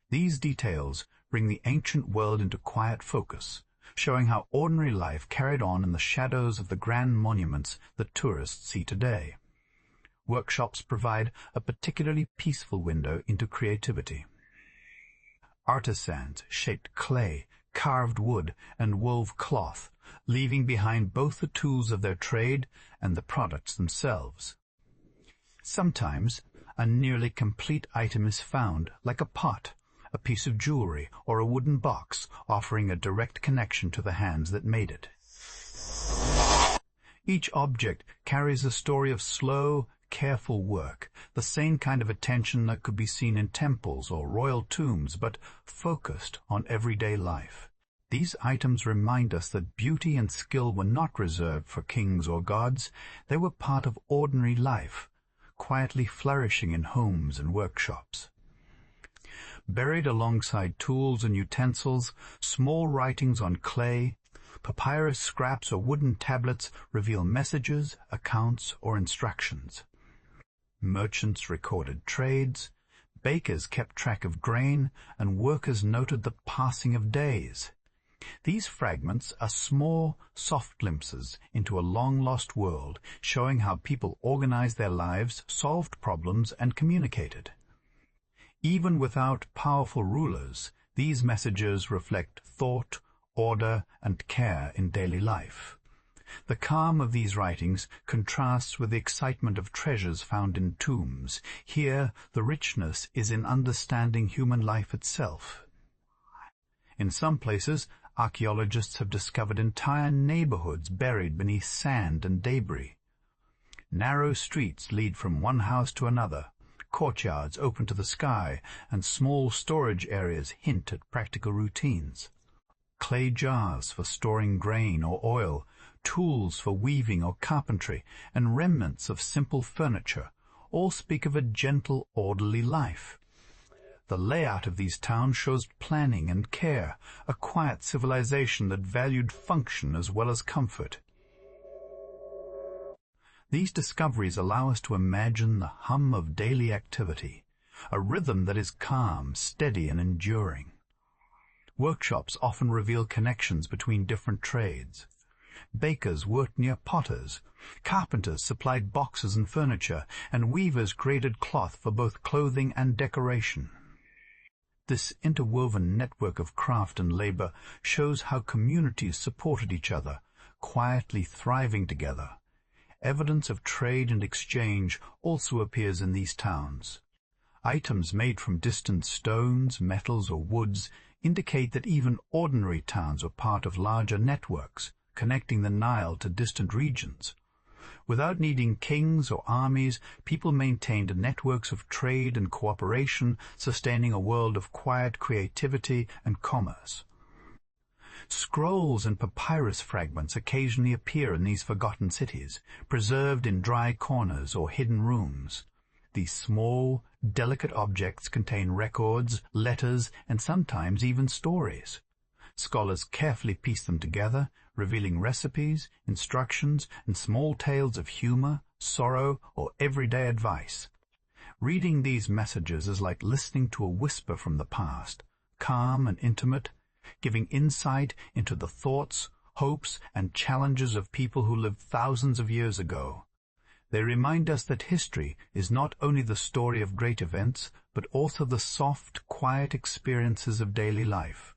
These details bring the ancient world into quiet focus, showing how ordinary life carried on in the shadows of the grand monuments that tourists see today. Workshops provide a particularly peaceful window into creativity. Artisans shaped clay, carved wood, and wove cloth, leaving behind both the tools of their trade and the products themselves. Sometimes a nearly complete item is found, like a pot, a piece of jewelry, or a wooden box, offering a direct connection to the hands that made it. Each object carries a story of slow, careful work, the same kind of attention that could be seen in temples or royal tombs, but focused on everyday life. These items remind us that beauty and skill were not reserved for kings or gods. They were part of ordinary life, quietly flourishing in homes and workshops. Buried alongside tools and utensils, small writings on clay, papyrus scraps, or wooden tablets reveal messages, accounts, or instructions. Merchants recorded trades, bakers kept track of grain, and workers noted the passing of days. These fragments are small, soft glimpses into a long-lost world, showing how people organized their lives, solved problems, and communicated. Even without powerful rulers, these messages reflect thought, order, and care in daily life. The calm of these writings contrasts with the excitement of treasures found in tombs. Here, the richness is in understanding human life itself. In some places, archaeologists have discovered entire neighborhoods buried beneath sand and debris. Narrow streets lead from one house to another. Courtyards open to the sky, and small storage areas hint at practical routines. Clay jars for storing grain or oil, tools for weaving or carpentry, and remnants of simple furniture all speak of a gentle, orderly life. The layout of these towns shows planning and care, a quiet civilization that valued function as well as comfort. These discoveries allow us to imagine the hum of daily activity, a rhythm that is calm, steady, and enduring. Workshops often reveal connections between different trades. Bakers worked near potters, carpenters supplied boxes and furniture, and weavers created cloth for both clothing and decoration. This interwoven network of craft and labor shows how communities supported each other, quietly thriving together. Evidence of trade and exchange also appears in these towns. Items made from distant stones, metals, or woods indicate that even ordinary towns were part of larger networks, connecting the Nile to distant regions. Without needing kings or armies, people maintained networks of trade and cooperation, sustaining a world of quiet creativity and commerce. Scrolls and papyrus fragments occasionally appear in these forgotten cities, preserved in dry corners or hidden rooms. These small, delicate objects contain records, letters, and sometimes even stories. Scholars carefully piece them together, revealing recipes, instructions, and small tales of humor, sorrow, or everyday advice. Reading these messages is like listening to a whisper from the past, calm and intimate, giving insight into the thoughts, hopes, and challenges of people who lived thousands of years ago. They remind us that history is not only the story of great events, but also the soft, quiet experiences of daily life.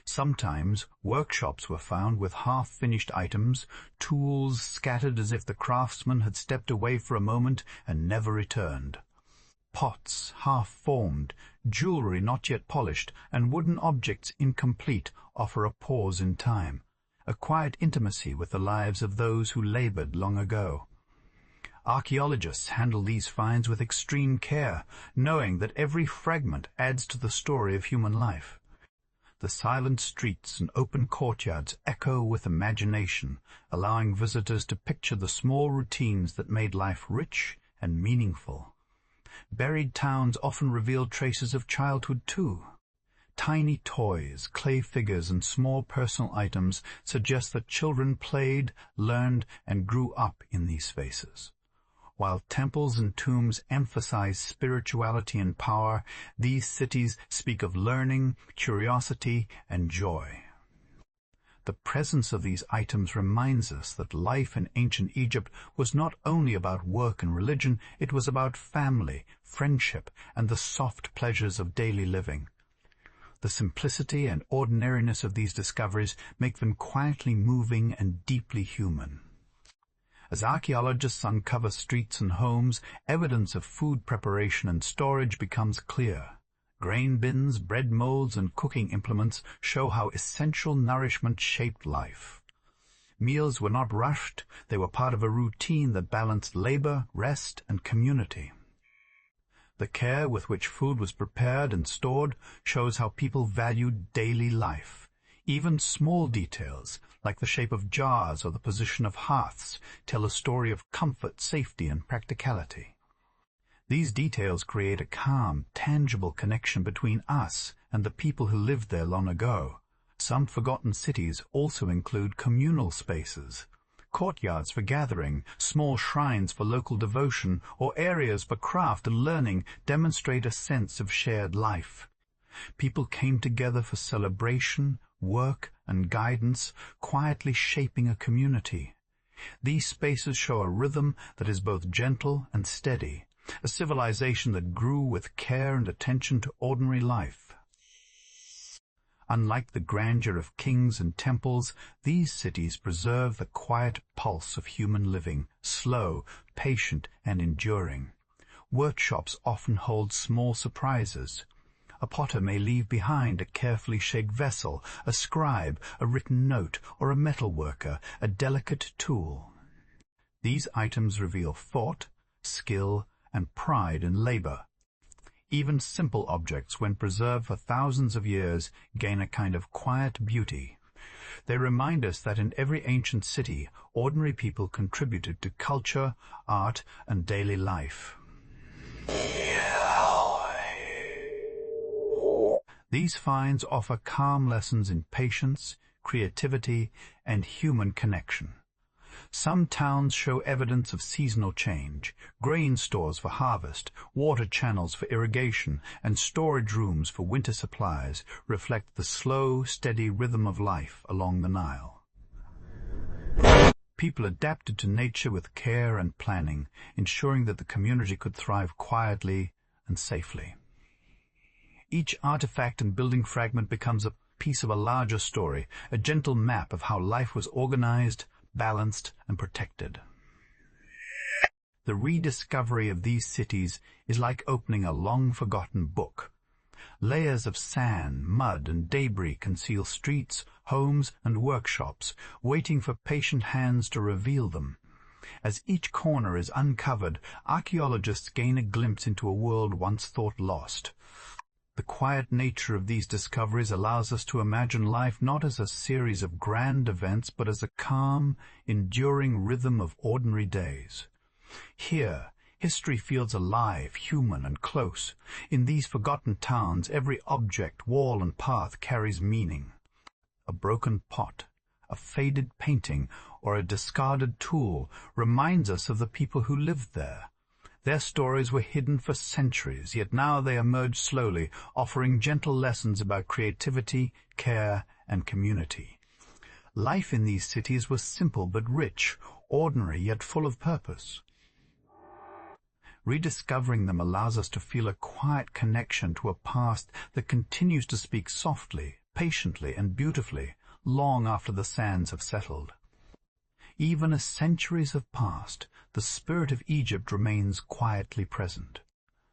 Sometimes workshops were found with half-finished items, tools scattered as if the craftsman had stepped away for a moment and never returned. Pots half-formed, jewelry not yet polished, and wooden objects incomplete offer a pause in time, a quiet intimacy with the lives of those who labored long ago. Archaeologists handle these finds with extreme care, knowing that every fragment adds to the story of human life. The silent streets and open courtyards echo with imagination, allowing visitors to picture the small routines that made life rich and meaningful. Buried towns often reveal traces of childhood too. Tiny toys, clay figures, and small personal items suggest that children played, learned, and grew up in these spaces. While temples and tombs emphasize spirituality and power, these cities speak of learning, curiosity, and joy. The presence of these items reminds us that life in ancient Egypt was not only about work and religion, it was about family, friendship, and the soft pleasures of daily living. The simplicity and ordinariness of these discoveries make them quietly moving and deeply human. As archaeologists uncover streets and homes, evidence of food preparation and storage becomes clear. Grain bins, bread molds, and cooking implements show how essential nourishment shaped life. Meals were not rushed, they were part of a routine that balanced labor, rest, and community. The care with which food was prepared and stored shows how people valued daily life. Even small details, like the shape of jars or the position of hearths, tell a story of comfort, safety, and practicality. These details create a calm, tangible connection between us and the people who lived there long ago. Some forgotten cities also include communal spaces, courtyards for gathering, small shrines for local devotion, or areas for craft and learning demonstrate a sense of shared life. People came together for celebration, work, and guidance, quietly shaping a community. These spaces show a rhythm that is both gentle and steady, a civilization that grew with care and attention to ordinary life. Unlike the grandeur of kings and temples, these cities preserve the quiet pulse of human living, slow, patient, and enduring. Workshops often hold small surprises. A potter may leave behind a carefully shaped vessel, a scribe, a written note, or a metal worker, a delicate tool. These items reveal thought, skill, and pride in labor. Even simple objects, when preserved for thousands of years, gain a kind of quiet beauty. They remind us that in every ancient city, ordinary people contributed to culture, art, and daily life. These finds offer calm lessons in patience, creativity, and human connection. Some towns show evidence of seasonal change, grain stores for harvest, water channels for irrigation, and storage rooms for winter supplies reflect the slow, steady rhythm of life along the Nile. People adapted to nature with care and planning, ensuring that the community could thrive quietly and safely. Each artifact and building fragment becomes a piece of a larger story, a gentle map of how life was organized, balanced, and protected. The rediscovery of these cities is like opening a long-forgotten book. Layers of sand, mud, and debris conceal streets, homes, and workshops, waiting for patient hands to reveal them. As each corner is uncovered, archaeologists gain a glimpse into a world once thought lost. The quiet nature of these discoveries allows us to imagine life not as a series of grand events, but as a calm, enduring rhythm of ordinary days. Here, history feels alive, human, and close. In these forgotten towns, every object, wall, and path carries meaning. A broken pot, a faded painting, or a discarded tool reminds us of the people who lived there. Their stories were hidden for centuries, yet now they emerge slowly, offering gentle lessons about creativity, care, and community. Life in these cities was simple but rich, ordinary yet full of purpose. Rediscovering them allows us to feel a quiet connection to a past that continues to speak softly, patiently, and beautifully, long after the sands have settled. Even as centuries have passed, the spirit of Egypt remains quietly present.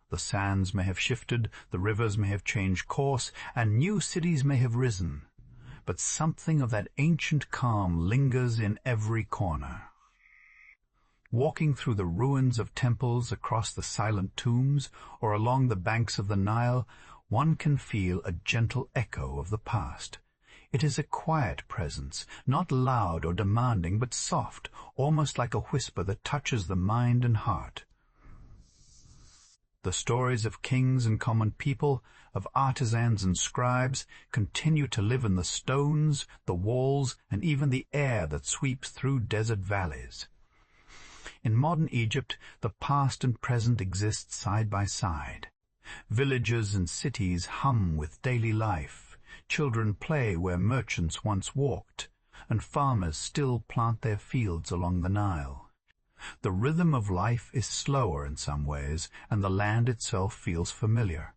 The sands may have shifted, the rivers may have changed course, and new cities may have risen, but something of that ancient calm lingers in every corner. Walking through the ruins of temples, across the silent tombs, or along the banks of the Nile, one can feel a gentle echo of the past. It is a quiet presence, not loud or demanding, but soft, almost like a whisper that touches the mind and heart. The stories of kings and common people, of artisans and scribes, continue to live in the stones, the walls, and even the air that sweeps through desert valleys. In modern Egypt, the past and present exist side by side. Villages and cities hum with daily life. Children play where merchants once walked, and farmers still plant their fields along the Nile. The rhythm of life is slower in some ways, and the land itself feels familiar,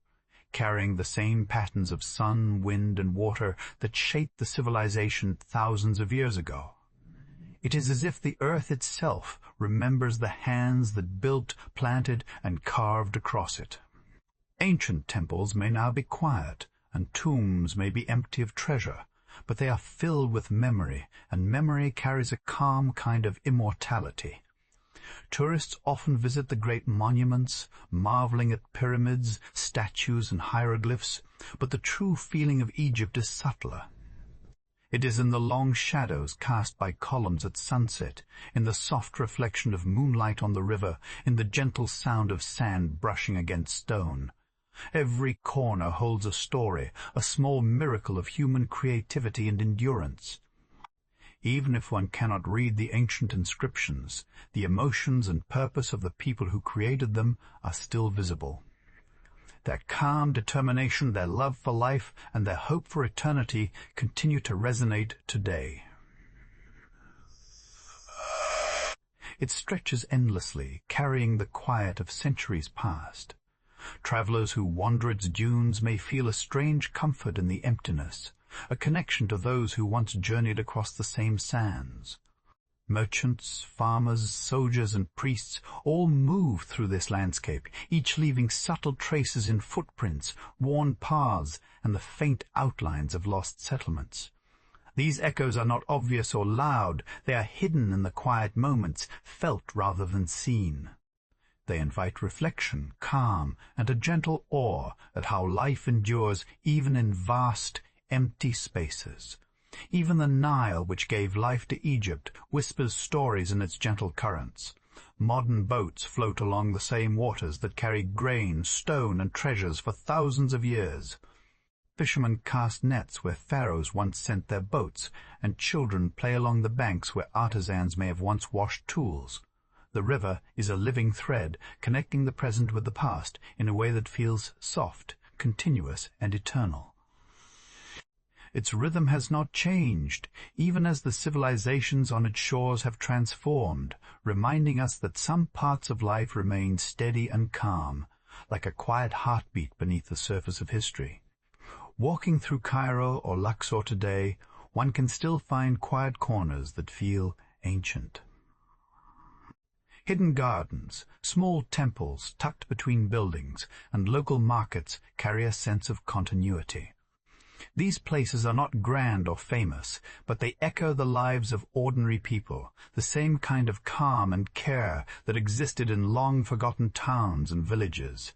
carrying the same patterns of sun, wind, and water that shaped the civilization thousands of years ago. It is as if the earth itself remembers the hands that built, planted, and carved across it. Ancient temples may now be quiet, and tombs may be empty of treasure, but they are filled with memory, and memory carries a calm kind of immortality. Tourists often visit the great monuments, marveling at pyramids, statues, and hieroglyphs, but the true feeling of Egypt is subtler. It is in the long shadows cast by columns at sunset, in the soft reflection of moonlight on the river, in the gentle sound of sand brushing against stone. Every corner holds a story, a small miracle of human creativity and endurance. Even if one cannot read the ancient inscriptions, the emotions and purpose of the people who created them are still visible. Their calm determination, their love for life, and their hope for eternity continue to resonate today. It stretches endlessly, carrying the quiet of centuries past. Travelers who wander its dunes may feel a strange comfort in the emptiness, a connection to those who once journeyed across the same sands. Merchants, farmers, soldiers, and priests all move through this landscape, each leaving subtle traces in footprints, worn paths, and the faint outlines of lost settlements. These echoes are not obvious or loud, they are hidden in the quiet moments, felt rather than seen. They invite reflection, calm, and a gentle awe at how life endures even in vast, empty spaces. Even the Nile, which gave life to Egypt, whispers stories in its gentle currents. Modern boats float along the same waters that carry grain, stone, and treasures for thousands of years. Fishermen cast nets where pharaohs once sent their boats, and children play along the banks where artisans may have once washed tools. The river is a living thread, connecting the present with the past in a way that feels soft, continuous, and eternal. Its rhythm has not changed, even as the civilizations on its shores have transformed, reminding us that some parts of life remain steady and calm, like a quiet heartbeat beneath the surface of history. Walking through Cairo or Luxor today, one can still find quiet corners that feel ancient. Hidden gardens, small temples tucked between buildings, and local markets carry a sense of continuity. These places are not grand or famous, but they echo the lives of ordinary people, the same kind of calm and care that existed in long-forgotten towns and villages.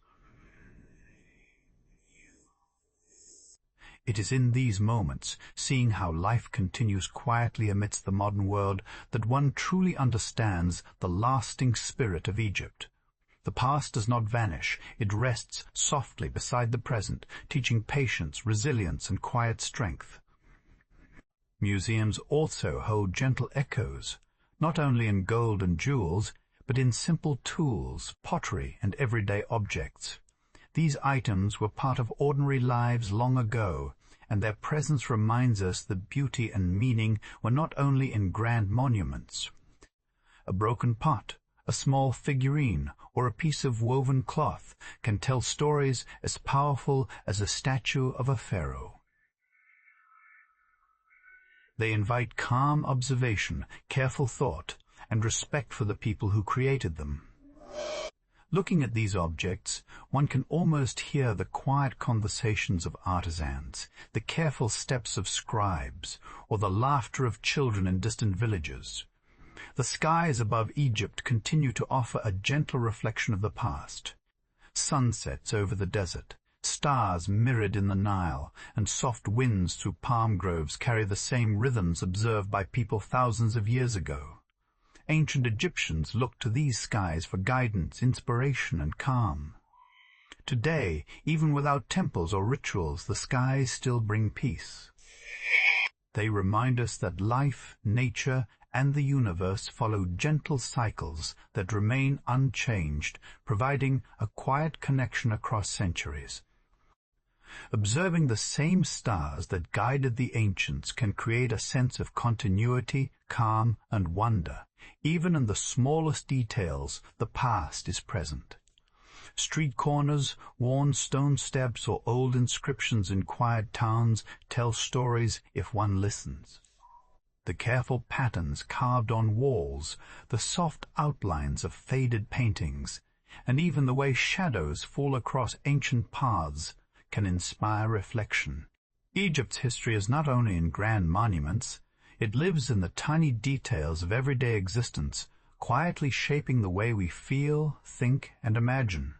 It is in these moments, seeing how life continues quietly amidst the modern world, that one truly understands the lasting spirit of Egypt. The past does not vanish. It rests softly beside the present, teaching patience, resilience, and quiet strength. Museums also hold gentle echoes, not only in gold and jewels, but in simple tools, pottery, and everyday objects. These items were part of ordinary lives long ago, and their presence reminds us that beauty and meaning were not only in grand monuments. A broken pot, a small figurine, or a piece of woven cloth can tell stories as powerful as a statue of a pharaoh. They invite calm observation, careful thought, and respect for the people who created them. Looking at these objects, one can almost hear the quiet conversations of artisans, the careful steps of scribes, or the laughter of children in distant villages. The skies above Egypt continue to offer a gentle reflection of the past. Sunsets over the desert, stars mirrored in the Nile, and soft winds through palm groves carry the same rhythms observed by people thousands of years ago. Ancient Egyptians looked to these skies for guidance, inspiration, and calm. Today, even without temples or rituals, the skies still bring peace. They remind us that life, nature, and the universe follow gentle cycles that remain unchanged, providing a quiet connection across centuries. Observing the same stars that guided the ancients can create a sense of continuity, calm, and wonder. Even in the smallest details, the past is present. Street corners, worn stone steps, or old inscriptions in quiet towns tell stories if one listens. The careful patterns carved on walls, the soft outlines of faded paintings, and even the way shadows fall across ancient paths can inspire reflection. Egypt's history is not only in grand monuments, it lives in the tiny details of everyday existence, quietly shaping the way we feel, think, and imagine.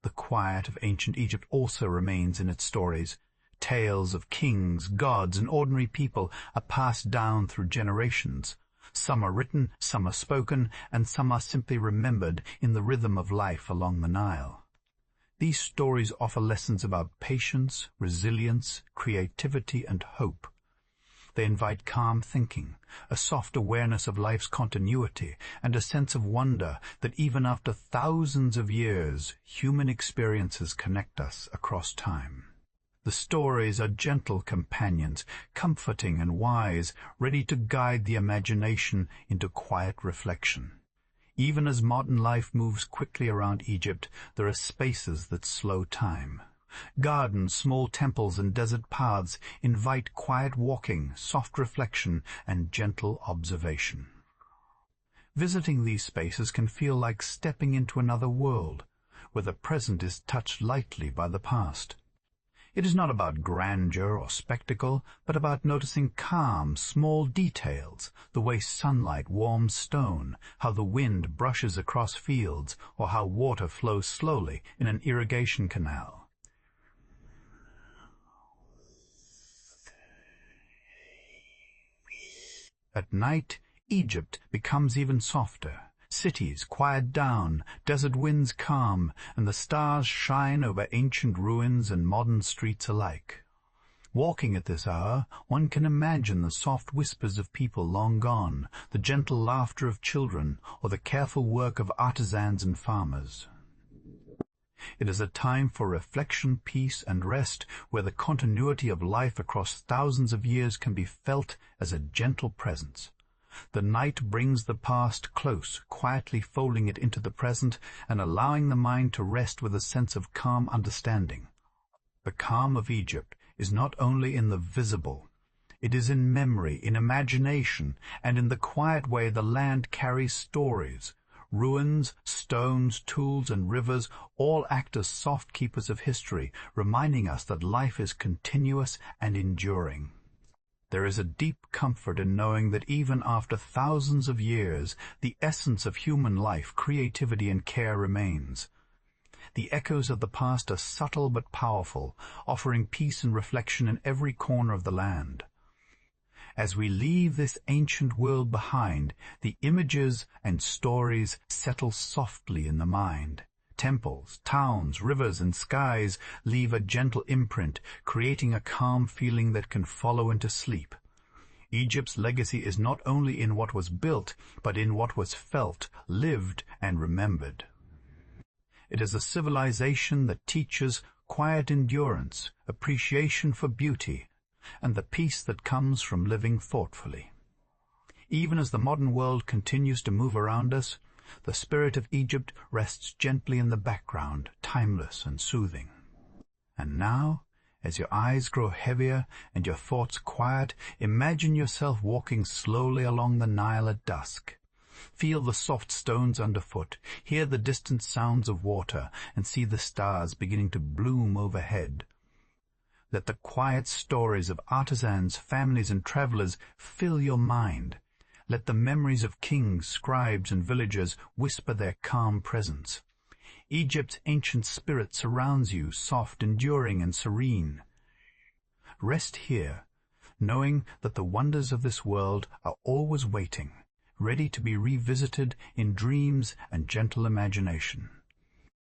The quiet of ancient Egypt also remains in its stories. Tales of kings, gods, and ordinary people are passed down through generations. Some are written, some are spoken, and some are simply remembered in the rhythm of life along the Nile. These stories offer lessons about patience, resilience, creativity, and hope. They invite calm thinking, a soft awareness of life's continuity, and a sense of wonder that even after thousands of years, human experiences connect us across time. The stories are gentle companions, comforting and wise, ready to guide the imagination into quiet reflection. Even as modern life moves quickly around Egypt, there are spaces that slow time. Gardens, small temples, and desert paths invite quiet walking, soft reflection, and gentle observation. Visiting these spaces can feel like stepping into another world, where the present is touched lightly by the past. It is not about grandeur or spectacle, but about noticing calm, small details, the way sunlight warms stone, how the wind brushes across fields, or how water flows slowly in an irrigation canal. At night, Egypt becomes even softer. Cities quiet down, desert winds calm, and the stars shine over ancient ruins and modern streets alike. Walking at this hour, one can imagine the soft whispers of people long gone, the gentle laughter of children, or the careful work of artisans and farmers. It is a time for reflection, peace, and rest, where the continuity of life across thousands of years can be felt as a gentle presence. The night brings the past close, quietly folding it into the present and allowing the mind to rest with a sense of calm understanding. The calm of Egypt is not only in the visible. It is in memory, in imagination, and in the quiet way the land carries stories. Ruins, stones, tools, and rivers all act as soft keepers of history, reminding us that life is continuous and enduring. There is a deep comfort in knowing that even after thousands of years, the essence of human life, creativity and care remains. The echoes of the past are subtle but powerful, offering peace and reflection in every corner of the land. As we leave this ancient world behind, the images and stories settle softly in the mind. Temples, towns, rivers, and skies leave a gentle imprint, creating a calm feeling that can follow into sleep. Egypt's legacy is not only in what was built, but in what was felt, lived, and remembered. It is a civilization that teaches quiet endurance, appreciation for beauty, and the peace that comes from living thoughtfully. Even as the modern world continues to move around us, the spirit of Egypt rests gently in the background, timeless and soothing. And now, as your eyes grow heavier and your thoughts quiet, imagine yourself walking slowly along the Nile at dusk. Feel the soft stones underfoot, hear the distant sounds of water, and see the stars beginning to bloom overhead. Let the quiet stories of artisans, families, and travelers fill your mind. Let the memories of kings, scribes, and villagers whisper their calm presence. Egypt's ancient spirit surrounds you, soft, enduring, and serene. Rest here, knowing that the wonders of this world are always waiting, ready to be revisited in dreams and gentle imagination.